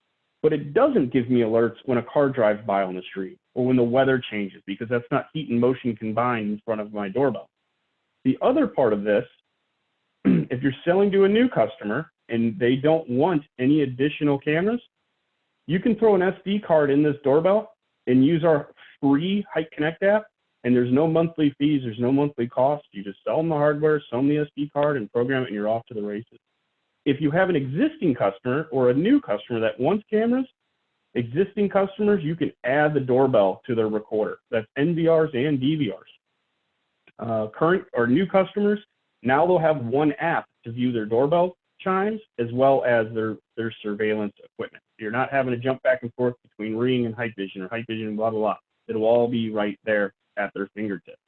But it doesn't give me alerts when a car drives by on the street or when the weather changes, because that's not heat and motion combined in front of my doorbell. The other part of this, if you're selling to a new customer and they don't want any additional cameras, you can throw an SD card in this doorbell and use our free Hike Connect app, and there's no monthly fees, there's no monthly cost. You just sell them the hardware, sell them the SD card, and program it, and you're off to the races. If you have an existing customer or a new customer that wants cameras, existing customers, you can add the doorbell to their recorder. That's NVRs and DVRs. Current or new customers, now they'll have one app to view their doorbell chimes as well as their surveillance equipment. You're not having to jump back and forth between Ring and Hikvision or Hikvision and blah, blah, blah. It'll all be right there at their fingertips.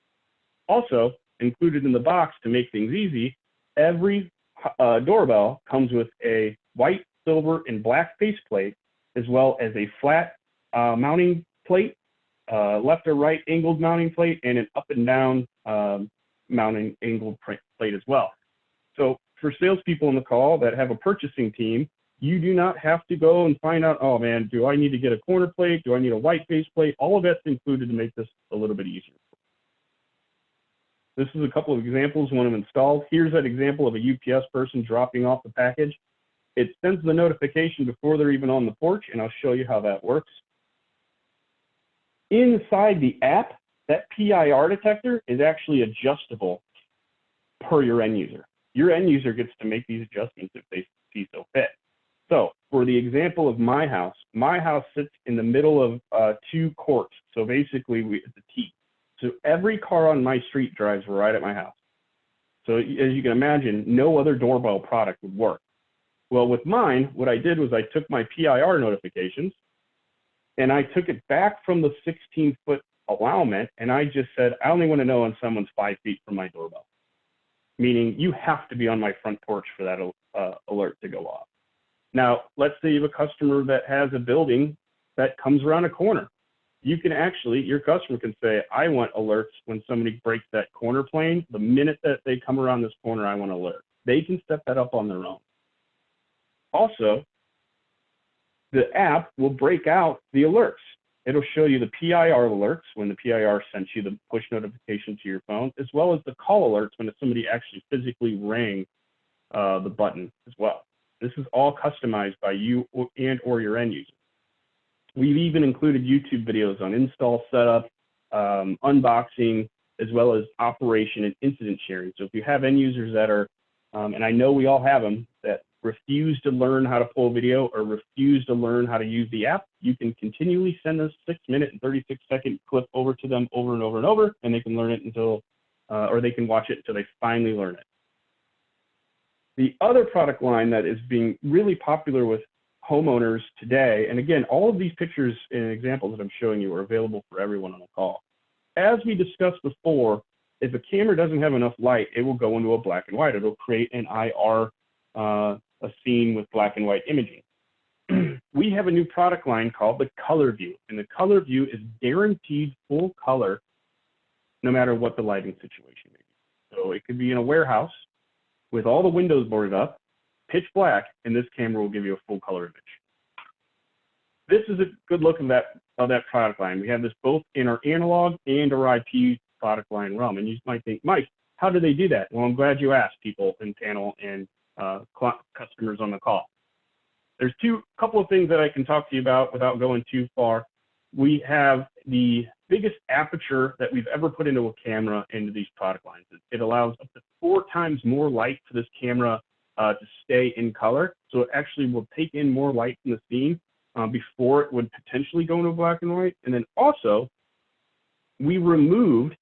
Also, included in the box to make things easy, every doorbell comes with a white, silver, and black faceplate, as well as a flat mounting plate, left or right angled mounting plate, and an up and down mounting angled plate as well. So for salespeople on the call that have a purchasing team, you do not have to go and find out, oh man, do I need to get a corner plate? Do I need a white faceplate? All of that's included to make this a little bit easier. This is a couple of examples when I'm installed. Here's that example of a UPS person dropping off the package. It sends the notification before they're even on the porch, and I'll show you how that works. Inside the app, that PIR detector is actually adjustable per your end user. Your end user gets to make these adjustments if they see so fit. So for the example of my house sits in the middle of two courts. So basically it's a T. So every car on my street drives right at my house. So as you can imagine, no other doorbell product would work. Well, with mine, what I did was I took my PIR notifications and I took it back from the 16-foot allowment, and I just said, I only want to know when someone's 5 feet from my doorbell. Meaning you have to be on my front porch for that alert to go off. Now, let's say you have a customer that has a building that comes around a corner. You can actually, your customer can say, I want alerts when somebody breaks that corner plane. The minute that they come around this corner, I want an alert. They can set that up on their own. Also, the app will break out the alerts. It'll show you the PIR alerts when the PIR sends you the push notification to your phone, as well as the call alerts when somebody actually physically rang the button as well. This is all customized by you and or your end user. We've even included YouTube videos on install setup, unboxing, as well as operation and incident sharing. So if you have end users that are, and I know we all have them, that refuse to learn how to pull video or refuse to learn how to use the app, you can continually send this 6-minute and 36-second clip over to them over and over and over, and they can learn it until, or they can watch it until they finally learn it. The other product line that is being really popular with homeowners today, and again, all of these pictures and examples that I'm showing you are available for everyone on the call. As we discussed before, if a camera doesn't have enough light, it will go into a black and white. It'll create an IR, a scene with black and white imaging. We have a new product line called the Color View, and the Color View is guaranteed full color no matter what the lighting situation may be. So it could be in a warehouse with all the windows boarded up, pitch black, and this camera will give you a full color image. This is a good look of that product line. We have this both in our analog and our IP product line realm. And you might think, Mike, how do they do that? Well, I'm glad you asked, people in panel and customers on the call. There's a couple of things that I can talk to you about without going too far. We have the biggest aperture that we've ever put into a camera into these product lines. It allows up to 4 times more light for this camera to stay in color. So it actually will take in more light from the scene before it would potentially go into black and white. And then also, we removed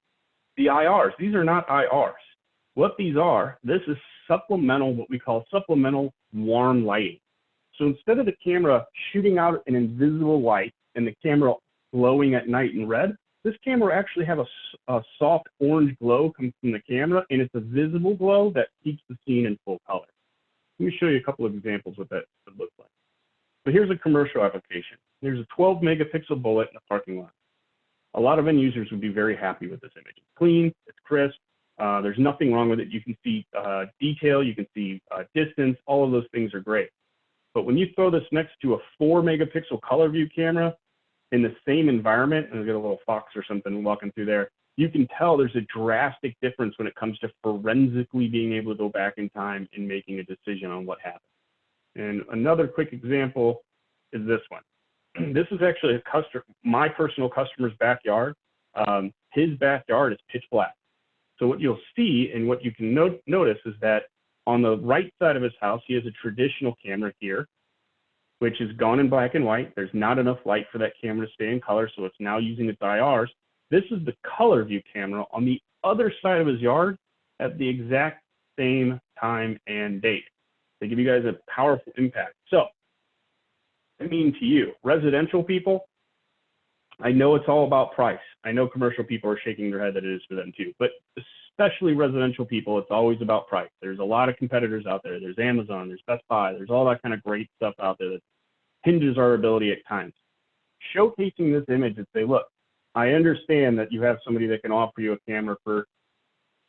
the IRs. These are not IRs. What these are, this is supplemental, what we call supplemental warm lighting. So instead of the camera shooting out an invisible light and the camera glowing at night in red, this camera actually have a soft orange glow come from the camera, and it's a visible glow that keeps the scene in full color. Let me show you a couple of examples of what that would look like. So here's a commercial application. There's a 12 megapixel bullet in a parking lot. A lot of end users would be very happy with this image. It's clean, it's crisp, There's nothing wrong with it. You can see detail, you can see distance, all of those things are great. But when you throw this next to a 4-megapixel color view camera in the same environment, and we get a little fox or something walking through there, you can tell there's a drastic difference when it comes to forensically being able to go back in time and making a decision on what happened. And another quick example is this one. This is actually my personal customer's backyard. His backyard is pitch black. So what you'll see and what you can notice is that on the right side of his house, he has a traditional camera here, which is gone in black and white. There's not enough light for that camera to stay in color, so it's now using its IRs. This is the color view camera on the other side of his yard at the exact same time and date. They give you guys a powerful impact. So, I mean to you, residential people, I know it's all about price. I know commercial people are shaking their head that it is for them too, but especially residential people, it's always about price. There's a lot of competitors out there. There's Amazon, there's Best Buy, there's all that kind of great stuff out there that hinders our ability at times. Showcasing this image and say, look, I understand that you have somebody that can offer you a camera for,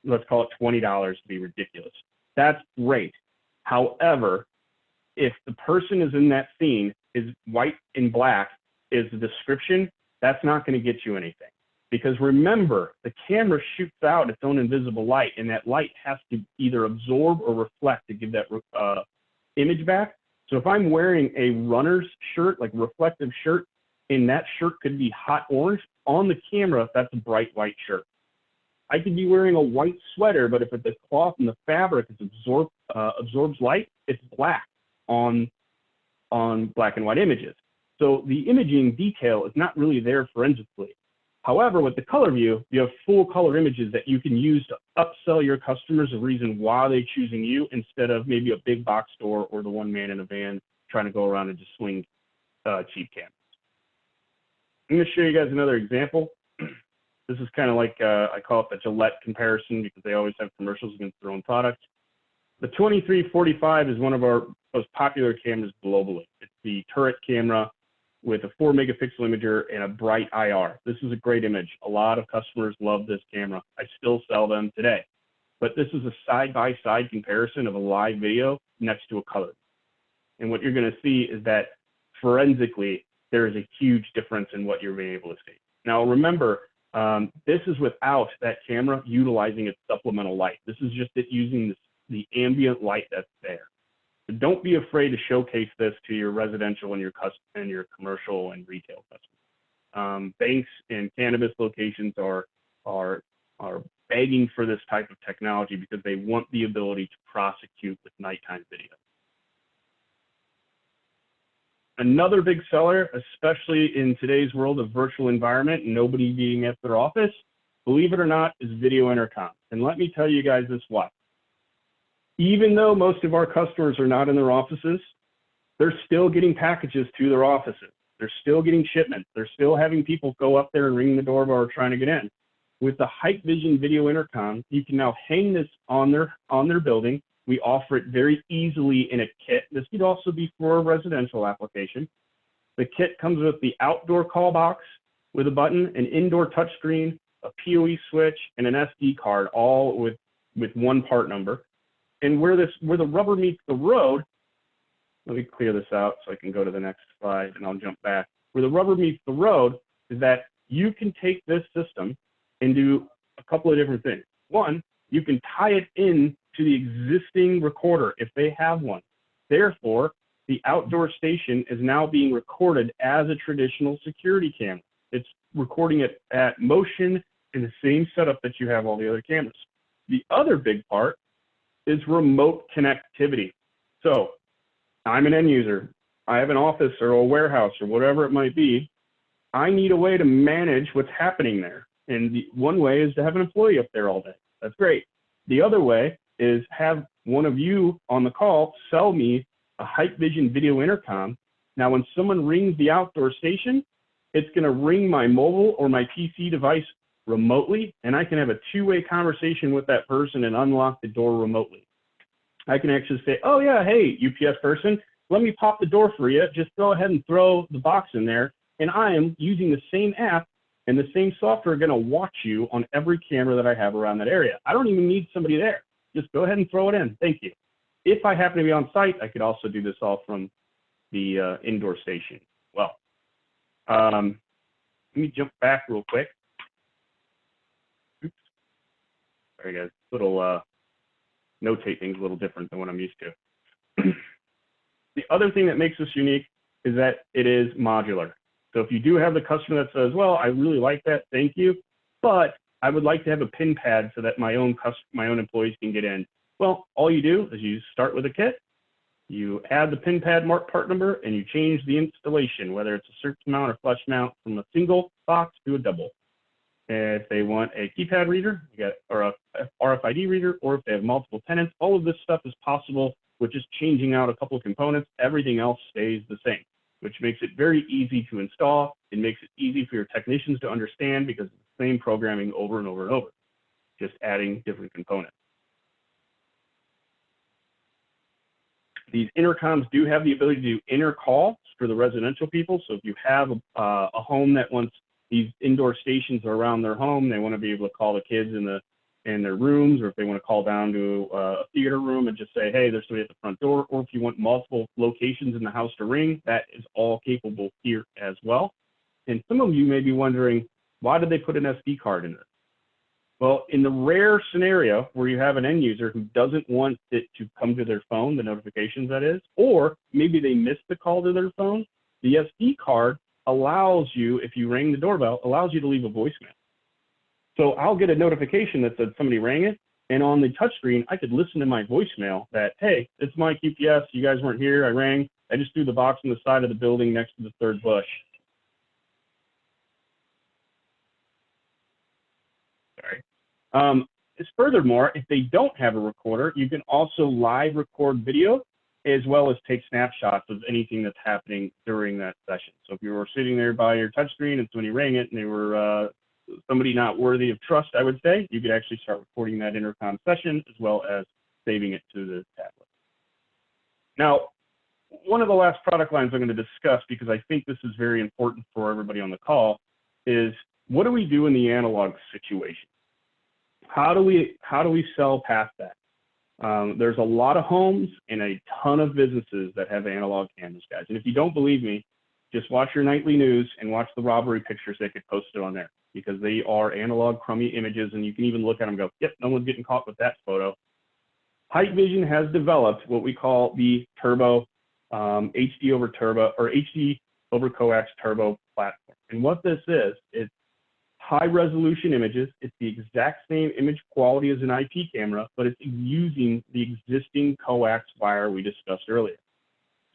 let's call it $20 to be ridiculous. That's great. However, if the person is in that scene is white and black is the description, that's not going to get you anything. Because remember, the camera shoots out its own invisible light, and that light has to either absorb or reflect to give that image back. So if I'm wearing a runner's shirt, like a reflective shirt, and that shirt could be hot orange, on the camera, that's a bright white shirt. I could be wearing a white sweater, but if the cloth and the fabric is absorbs light, it's black on black and white images. So the imaging detail is not really there forensically. However, with the color view, you have full color images that you can use to upsell your customers a reason why they're choosing you instead of maybe a big box store or the one man in a van trying to go around and just swing cheap cameras. I'm going to show you guys another example. This is kind of like, I call it the Gillette comparison because they always have commercials against their own products. The 2345 is one of our most popular cameras globally. It's the turret camera with a 4-megapixel imager and a bright IR. This is a great image. A lot of customers love this camera. I still sell them today. But this is a side-by-side comparison of a live video next to a color. And what you're going to see is that forensically, there is a huge difference in what you're being able to see. Now, remember, this is without that camera utilizing its supplemental light. This is just it using the ambient light that's there. So don't be afraid to showcase this to your residential and your commercial and retail customers. Banks and cannabis locations are begging for this type of technology because they want the ability to prosecute with nighttime video. Another big seller, especially in today's world of virtual environment, nobody being at their office, believe it or not, is video intercom. And let me tell you guys this why. Even though most of our customers are not in their offices, they're still getting packages to their offices. They're still getting shipments. They're still having people go up there and ring the doorbell or trying to get in. With the Hikvision video intercom, you can now hang this on their building. We offer it very easily in a kit. This could also be for a residential application. The kit comes with the outdoor call box with a button, an indoor touchscreen, a PoE switch, and an SD card, all with one part number. And where the rubber meets the road, let me clear this out so I can go to the next slide and I'll jump back. Where the rubber meets the road is that you can take this system and do a couple of different things. One, you can tie it in to the existing recorder if they have one. Therefore, the outdoor station is now being recorded as a traditional security camera. It's recording it at motion in the same setup that you have all the other cameras. The other big part is remote connectivity. So I'm an end user. I have an office or a warehouse or whatever it might be. I need a way to manage what's happening there. And one way is to have an employee up there all day. That's great. The other way is have one of you on the call sell me a Hikvision video intercom. Now, when someone rings the outdoor station, it's going to ring my mobile or my PC device remotely, and I can have a two-way conversation with that person and unlock the door remotely. I can actually say, oh yeah, hey, UPS person, let me pop the door for you. Just go ahead and throw the box in there. And I am using the same app And the same software are going to watch you on every camera that I have around that area. I don't even need somebody there. Just go ahead and throw it in. Thank you. If I happen to be on site, I could also do this all from the indoor station. Well, let me jump back real quick. Oops. Sorry, guys. Little notate things a little different than what I'm used to. The other thing that makes us unique is that it is modular. So if you do have the customer that says, well, I really like that, thank you, but I would like to have a pin pad so that my own employees can get in. Well, all you do is you start with a kit, you add the pin pad mark part number, and you change the installation, whether it's a surface mount or flush mount, from a single box to a double. And if they want a keypad reader, or a RFID reader, or if they have multiple tenants, all of this stuff is possible with just changing out a couple of components. Everything else stays the same, which makes it very easy to install. It makes it easy for your technicians to understand because it's the same programming over and over and over, just adding different components. These intercoms do have the ability to do intercalls for the residential people. So if you have a home that wants these indoor stations around their home, they want to be able to call the kids in their rooms, or if they want to call down to a theater room and just say, hey, there's somebody at the front door, or if you want multiple locations in the house to ring, that is all capable here as well. And some of you may be wondering, why did they put an SD card in this? Well, in the rare scenario where you have an end user who doesn't want it to come to their phone, the notifications that is, or maybe they missed the call to their phone, the SD card allows you, if you ring the doorbell, allows you to leave a voicemail. So I'll get a notification that said somebody rang it, and on the touchscreen, I could listen to my voicemail that, hey, it's my QPS, you guys weren't here, I rang, I just threw the box on the side of the building next to the third bush. Sorry. Furthermore, if they don't have a recorder, you can also live record video as well as take snapshots of anything that's happening during that session. So if you were sitting there by your touchscreen and somebody rang it and they were somebody not worthy of trust, I would say, you could actually start recording that intercom session as well as saving it to the tablet. Now, one of the last product lines I'm going to discuss, because I think this is very important for everybody on the call, is what do we do in the analog situation? How do we sell past that? There's a lot of homes and a ton of businesses that have analog cameras, guys. And if you don't believe me, just watch your nightly news and watch the robbery pictures that get posted on there, because they are analog crummy images, and you can even look at them and go, yep, no one's getting caught with that photo. Hikvision has developed what we call the Turbo HD over Turbo, or HD over coax Turbo platform. And what this is, it's high resolution images. It's the exact same image quality as an IP camera, but it's using the existing coax wire we discussed earlier.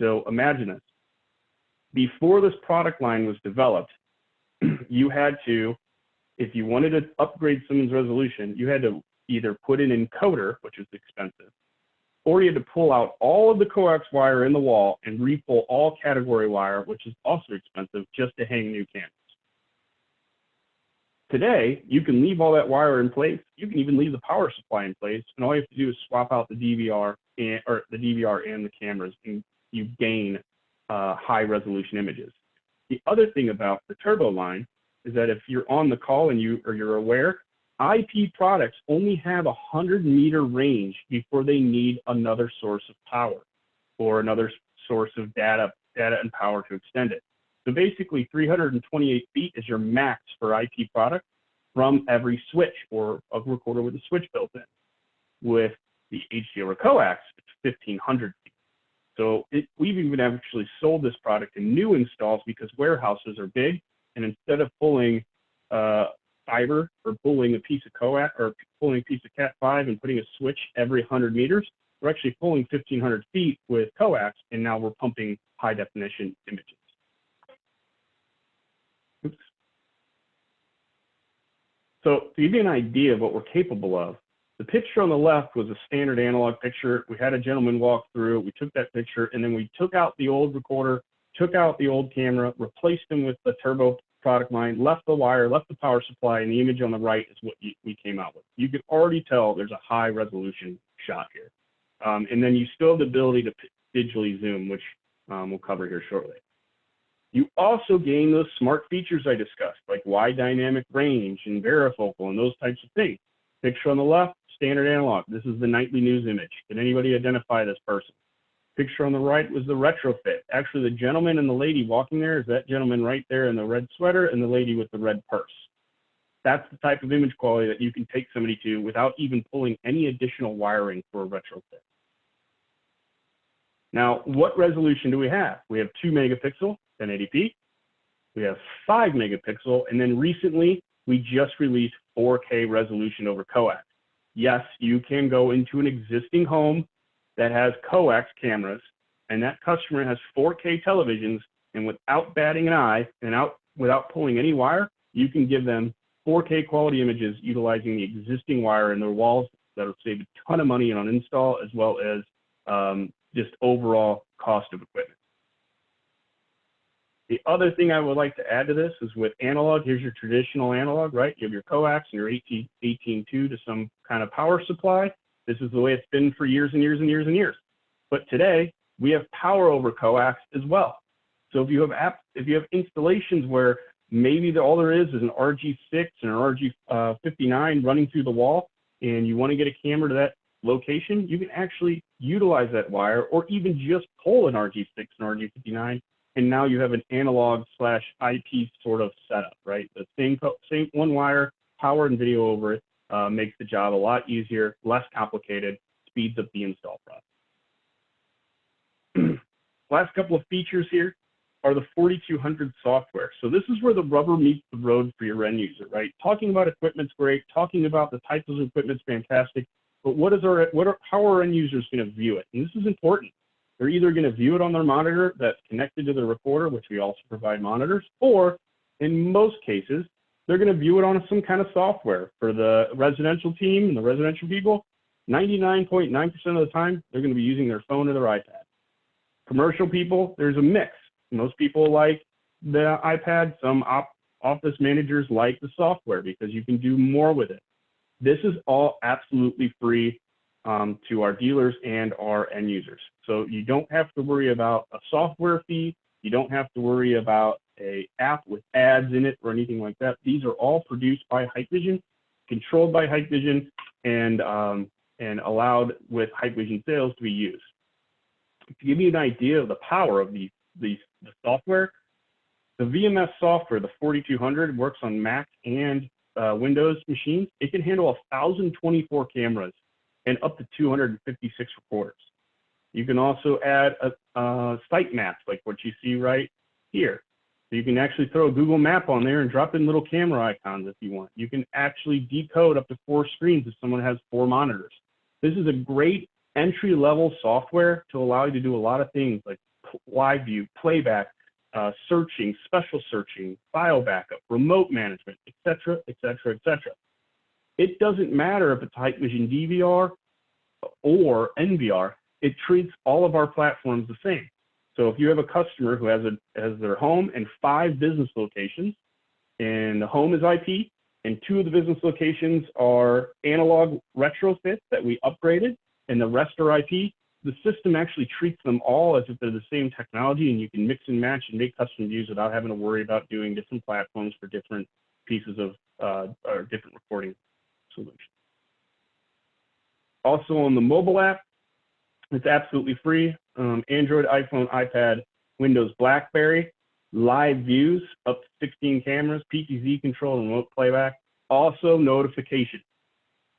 So imagine this. Before this product line was developed, you had to, if you wanted to upgrade someone's resolution, you had to either put in an encoder, which is expensive, or you had to pull out all of the coax wire in the wall and re-pull all category wire, which is also expensive, just to hang new cameras. Today, you can leave all that wire in place. You can even leave the power supply in place, and all you have to do is swap out the DVR and the cameras, and you gain high resolution images. The other thing about the Turbo line is that if you're on the call and you're aware, IP products only have a 100-meter range before they need another source of power or another source of data and power to extend it. So basically 328 feet is your max for IP product from every switch or a recorder with a switch built in. With the HD over coax, it's 1,500 feet. So we've even actually sold this product in new installs because warehouses are big, and instead of pulling fiber or pulling a piece of coax or pulling a piece of Cat5 and putting a switch every 100 meters, we're actually pulling 1,500 feet with coax, and now we're pumping high definition images. Oops. So to give you an idea of what we're capable of, the picture on the left was a standard analog picture. We had a gentleman walk through, we took that picture, and then we took out the old recorder, took out the old camera, replaced them with the Turbo product line, left the wire, left the power supply, and the image on the right is what we came out with. You can already tell there's a high resolution shot here. And then you still have the ability to digitally zoom, which we'll cover here shortly. You also gain those smart features I discussed, like wide dynamic range and varifocal and those types of things. Picture on the left, standard analog. This is the nightly news image. Can anybody identify this person? Picture on the right was the retrofit. Actually, the gentleman and the lady walking there is that gentleman right there in the red sweater and the lady with the red purse. That's the type of image quality that you can take somebody to without even pulling any additional wiring for a retrofit. Now, what resolution do we have? We have 2 megapixel, 1080p. We have 5 megapixel, and then recently we just released 4K resolution over coax. Yes, you can go into an existing home that has coax cameras, and that customer has 4K televisions, and without batting an eye and without pulling any wire, you can give them 4K quality images utilizing the existing wire in their walls. That'll save a ton of money on install, as well as just overall cost of equipment. The other thing I would like to add to this is with analog, here's your traditional analog, right? You have your coax and your 18.2 to some kind of power supply. This is the way it's been for years and years and years and years. But today, we have power over coax as well. So if you have installations where maybe all there is an RG6 and an RG59 running through the wall, and you want to get a camera to that location, you can actually utilize that wire or even just pull an RG6 and RG59, and now you have an analog / IP sort of setup, right? The same one wire, power and video over it, makes the job a lot easier, less complicated, speeds up the install process. Last couple of features here are the 4200 software. So this is where the rubber meets the road for your end user, right? Talking about equipment's great, talking about the types of equipment's fantastic, but how are end users going to view it? And this is important. They're either going to view it on their monitor that's connected to the recorder, which we also provide monitors, or in most cases, they're going to view it on some kind of software. For the residential team and the residential people, 99.9% of the time, they're going to be using their phone or their iPad. Commercial people, there's a mix. Most people like the iPad. Some office managers like the software because you can do more with it. This is all absolutely free to our dealers and our end users. So you don't have to worry about a software fee. You don't have to worry about an app with ads in it or anything like that. These are all produced by Hikvision, controlled by Hikvision, and allowed with Hikvision sales to be used. To give you an idea of the power of the software, the VMS software, the 4200, works on Mac and Windows machines. It can handle 1,024 cameras and up to 256 recorders. You can also add site maps like what you see right here. So you can actually throw a Google map on there and drop in little camera icons if you want. You can actually decode up to 4 screens if someone has 4 monitors. This is a great entry-level software to allow you to do a lot of things like live view, playback, searching, special searching, file backup, remote management, etc., etc., etc. It doesn't matter if it's Hikvision DVR or NVR. It treats all of our platforms the same. So if you have a customer who has their home and 5 business locations, and the home is IP, and 2 of the business locations are analog retrofits that we upgraded, and the rest are IP, the system actually treats them all as if they're the same technology, and you can mix and match and make custom views without having to worry about doing different platforms for different pieces of or different recording solutions. Also on the mobile app, it's absolutely free. Android, iPhone, iPad, Windows, BlackBerry, live views, up to 16 cameras, PTZ control, and remote playback. Also notifications.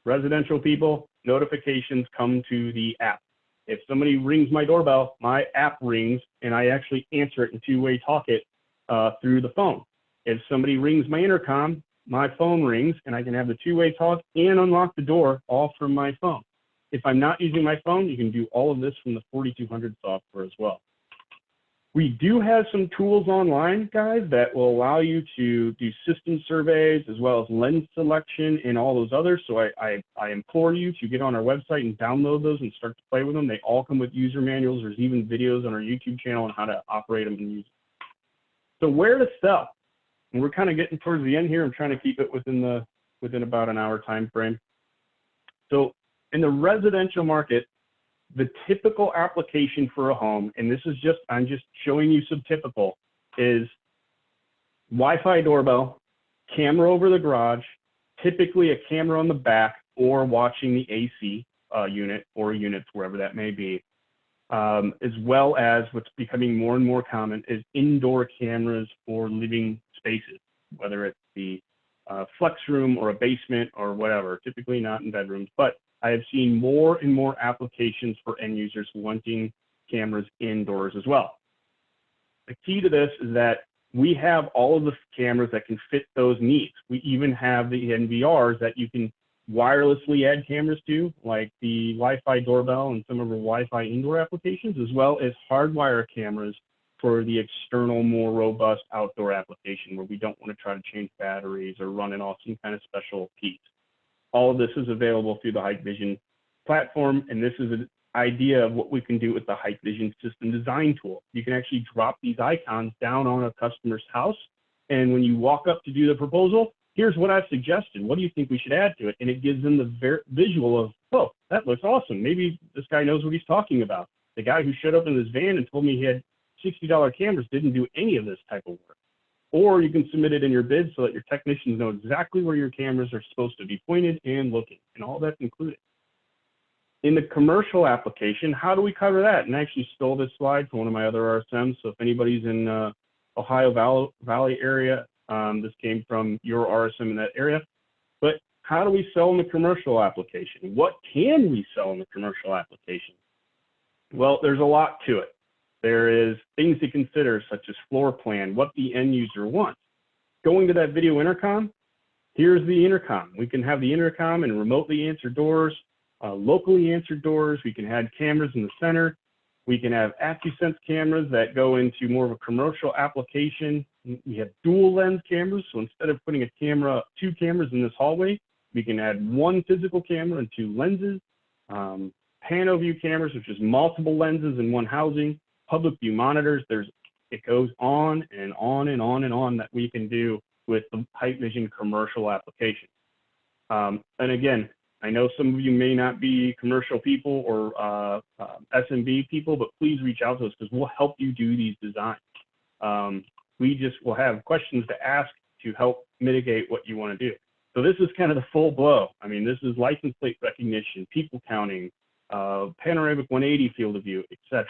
Residential people, notifications come to the app. If somebody rings my doorbell, my app rings, and I actually answer it and two-way talk it through the phone. If somebody rings my intercom, my phone rings, and I can have the two-way talk and unlock the door all from my phone. If I'm not using my phone, you can do all of this from the 4200 software as well. We do have some tools online, guys, that will allow you to do system surveys as well as lens selection and all those others. So I implore you to get on our website and download those and start to play with them. They all come with user manuals. There's even videos on our YouTube channel on how to operate them and use them. So where to sell? And we're kind of getting towards the end here. I'm trying to keep it within about an hour time frame. So in the residential market, the typical application for a home, and this is I'm just showing you some typical, is Wi-Fi doorbell, camera over the garage, typically a camera on the back, or watching the AC unit or units, wherever that may be, as well as what's becoming more and more common is indoor cameras for living spaces, whether it's the flex room or a basement or whatever, typically not in bedrooms. But I have seen more and more applications for end users wanting cameras indoors as well. The key to this is that we have all of the cameras that can fit those needs. We even have the NVRs that you can wirelessly add cameras to, like the Wi-Fi doorbell and some of our Wi-Fi indoor applications, as well as hardwire cameras for the external, more robust outdoor application where we don't want to try to change batteries or run it off some kind of special piece. All of this is available through the Hikvision platform, and this is an idea of what we can do with the Hikvision system design tool. You can actually drop these icons down on a customer's house, and when you walk up to do the proposal, here's what I've suggested. What do you think we should add to it? And it gives them the visual of, oh, that looks awesome. Maybe this guy knows what he's talking about. The guy who showed up in his van and told me he had $60 cameras didn't do any of this type of work. Or you can submit it in your bid so that your technicians know exactly where your cameras are supposed to be pointed and looking, and all that's included. In the commercial application, how do we cover that? And I actually stole this slide from one of my other RSMs, so if anybody's in Ohio Valley area, this came from your RSM in that area. But how do we sell in the commercial application? What can we sell in the commercial application? Well, there's a lot to it. There is things to consider, such as floor plan, what the end user wants. Going to that video intercom, here's the intercom. We can have the intercom and remotely answer doors, locally answer doors. We can have cameras in the center. We can have AccuSense cameras that go into more of a commercial application. We have dual lens cameras. So instead of putting two cameras in this hallway, we can add one physical camera and two lenses. Pano view cameras, which is multiple lenses in one housing. Public view monitors. It goes on and on and on and on that we can do with the Hikvision commercial application. And again, I know some of you may not be commercial people or SMB people, but please reach out to us because we'll help you do these designs. We just will have questions to ask to help mitigate what you want to do. So this is kind of the full blow. I mean, this is license plate recognition, people counting, panoramic 180 field of view, etc.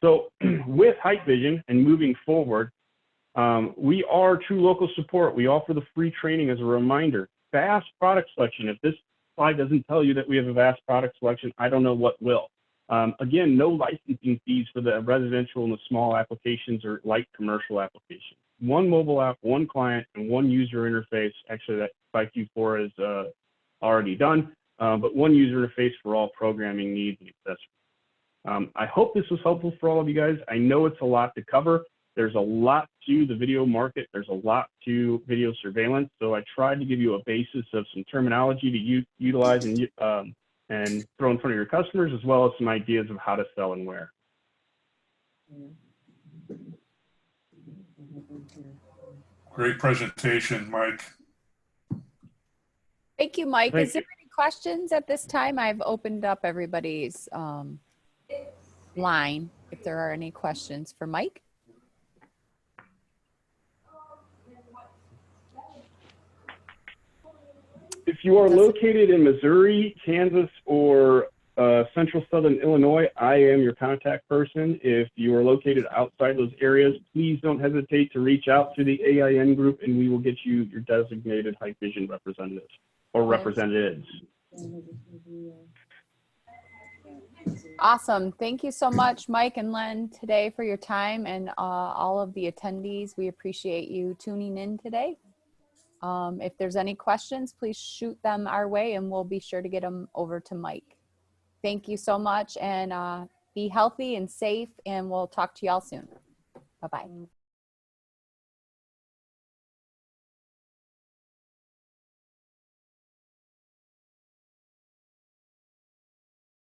So with Hikvision and moving forward, we are true local support. We offer the free training as a reminder. Vast product selection. If this slide doesn't tell you that we have a vast product selection, I don't know what will. Again, no licensing fees for the residential and the small applications or light commercial applications. One mobile app, one client, and one user interface. Actually, that by Q4 is already done, but one user interface for all programming needs and accessories. I hope this was helpful for all of you guys. I know it's a lot to cover. There's a lot to the video market. There's a lot to video surveillance. So I tried to give you a basis of some terminology to utilize and throw in front of your customers, as well as some ideas of how to sell and where. Great presentation, Mike. Thank you, Mike. Thank Is there any questions at this time? I've opened up everybody's line if there are any questions for Mike. If you are located in Missouri, Kansas, or Central Southern Illinois, I am your contact person. If you are located outside those areas, please don't hesitate to reach out to the AIN group and we will get you your designated Hikvision representatives or representatives. Awesome. Thank you so much, Mike and Len, today for your time, and all of the attendees. We appreciate you tuning in today. If there's any questions, please shoot them our way and we'll be sure to get them over to Mike. Thank you so much, and be healthy and safe, and we'll talk to you all soon. Bye-bye.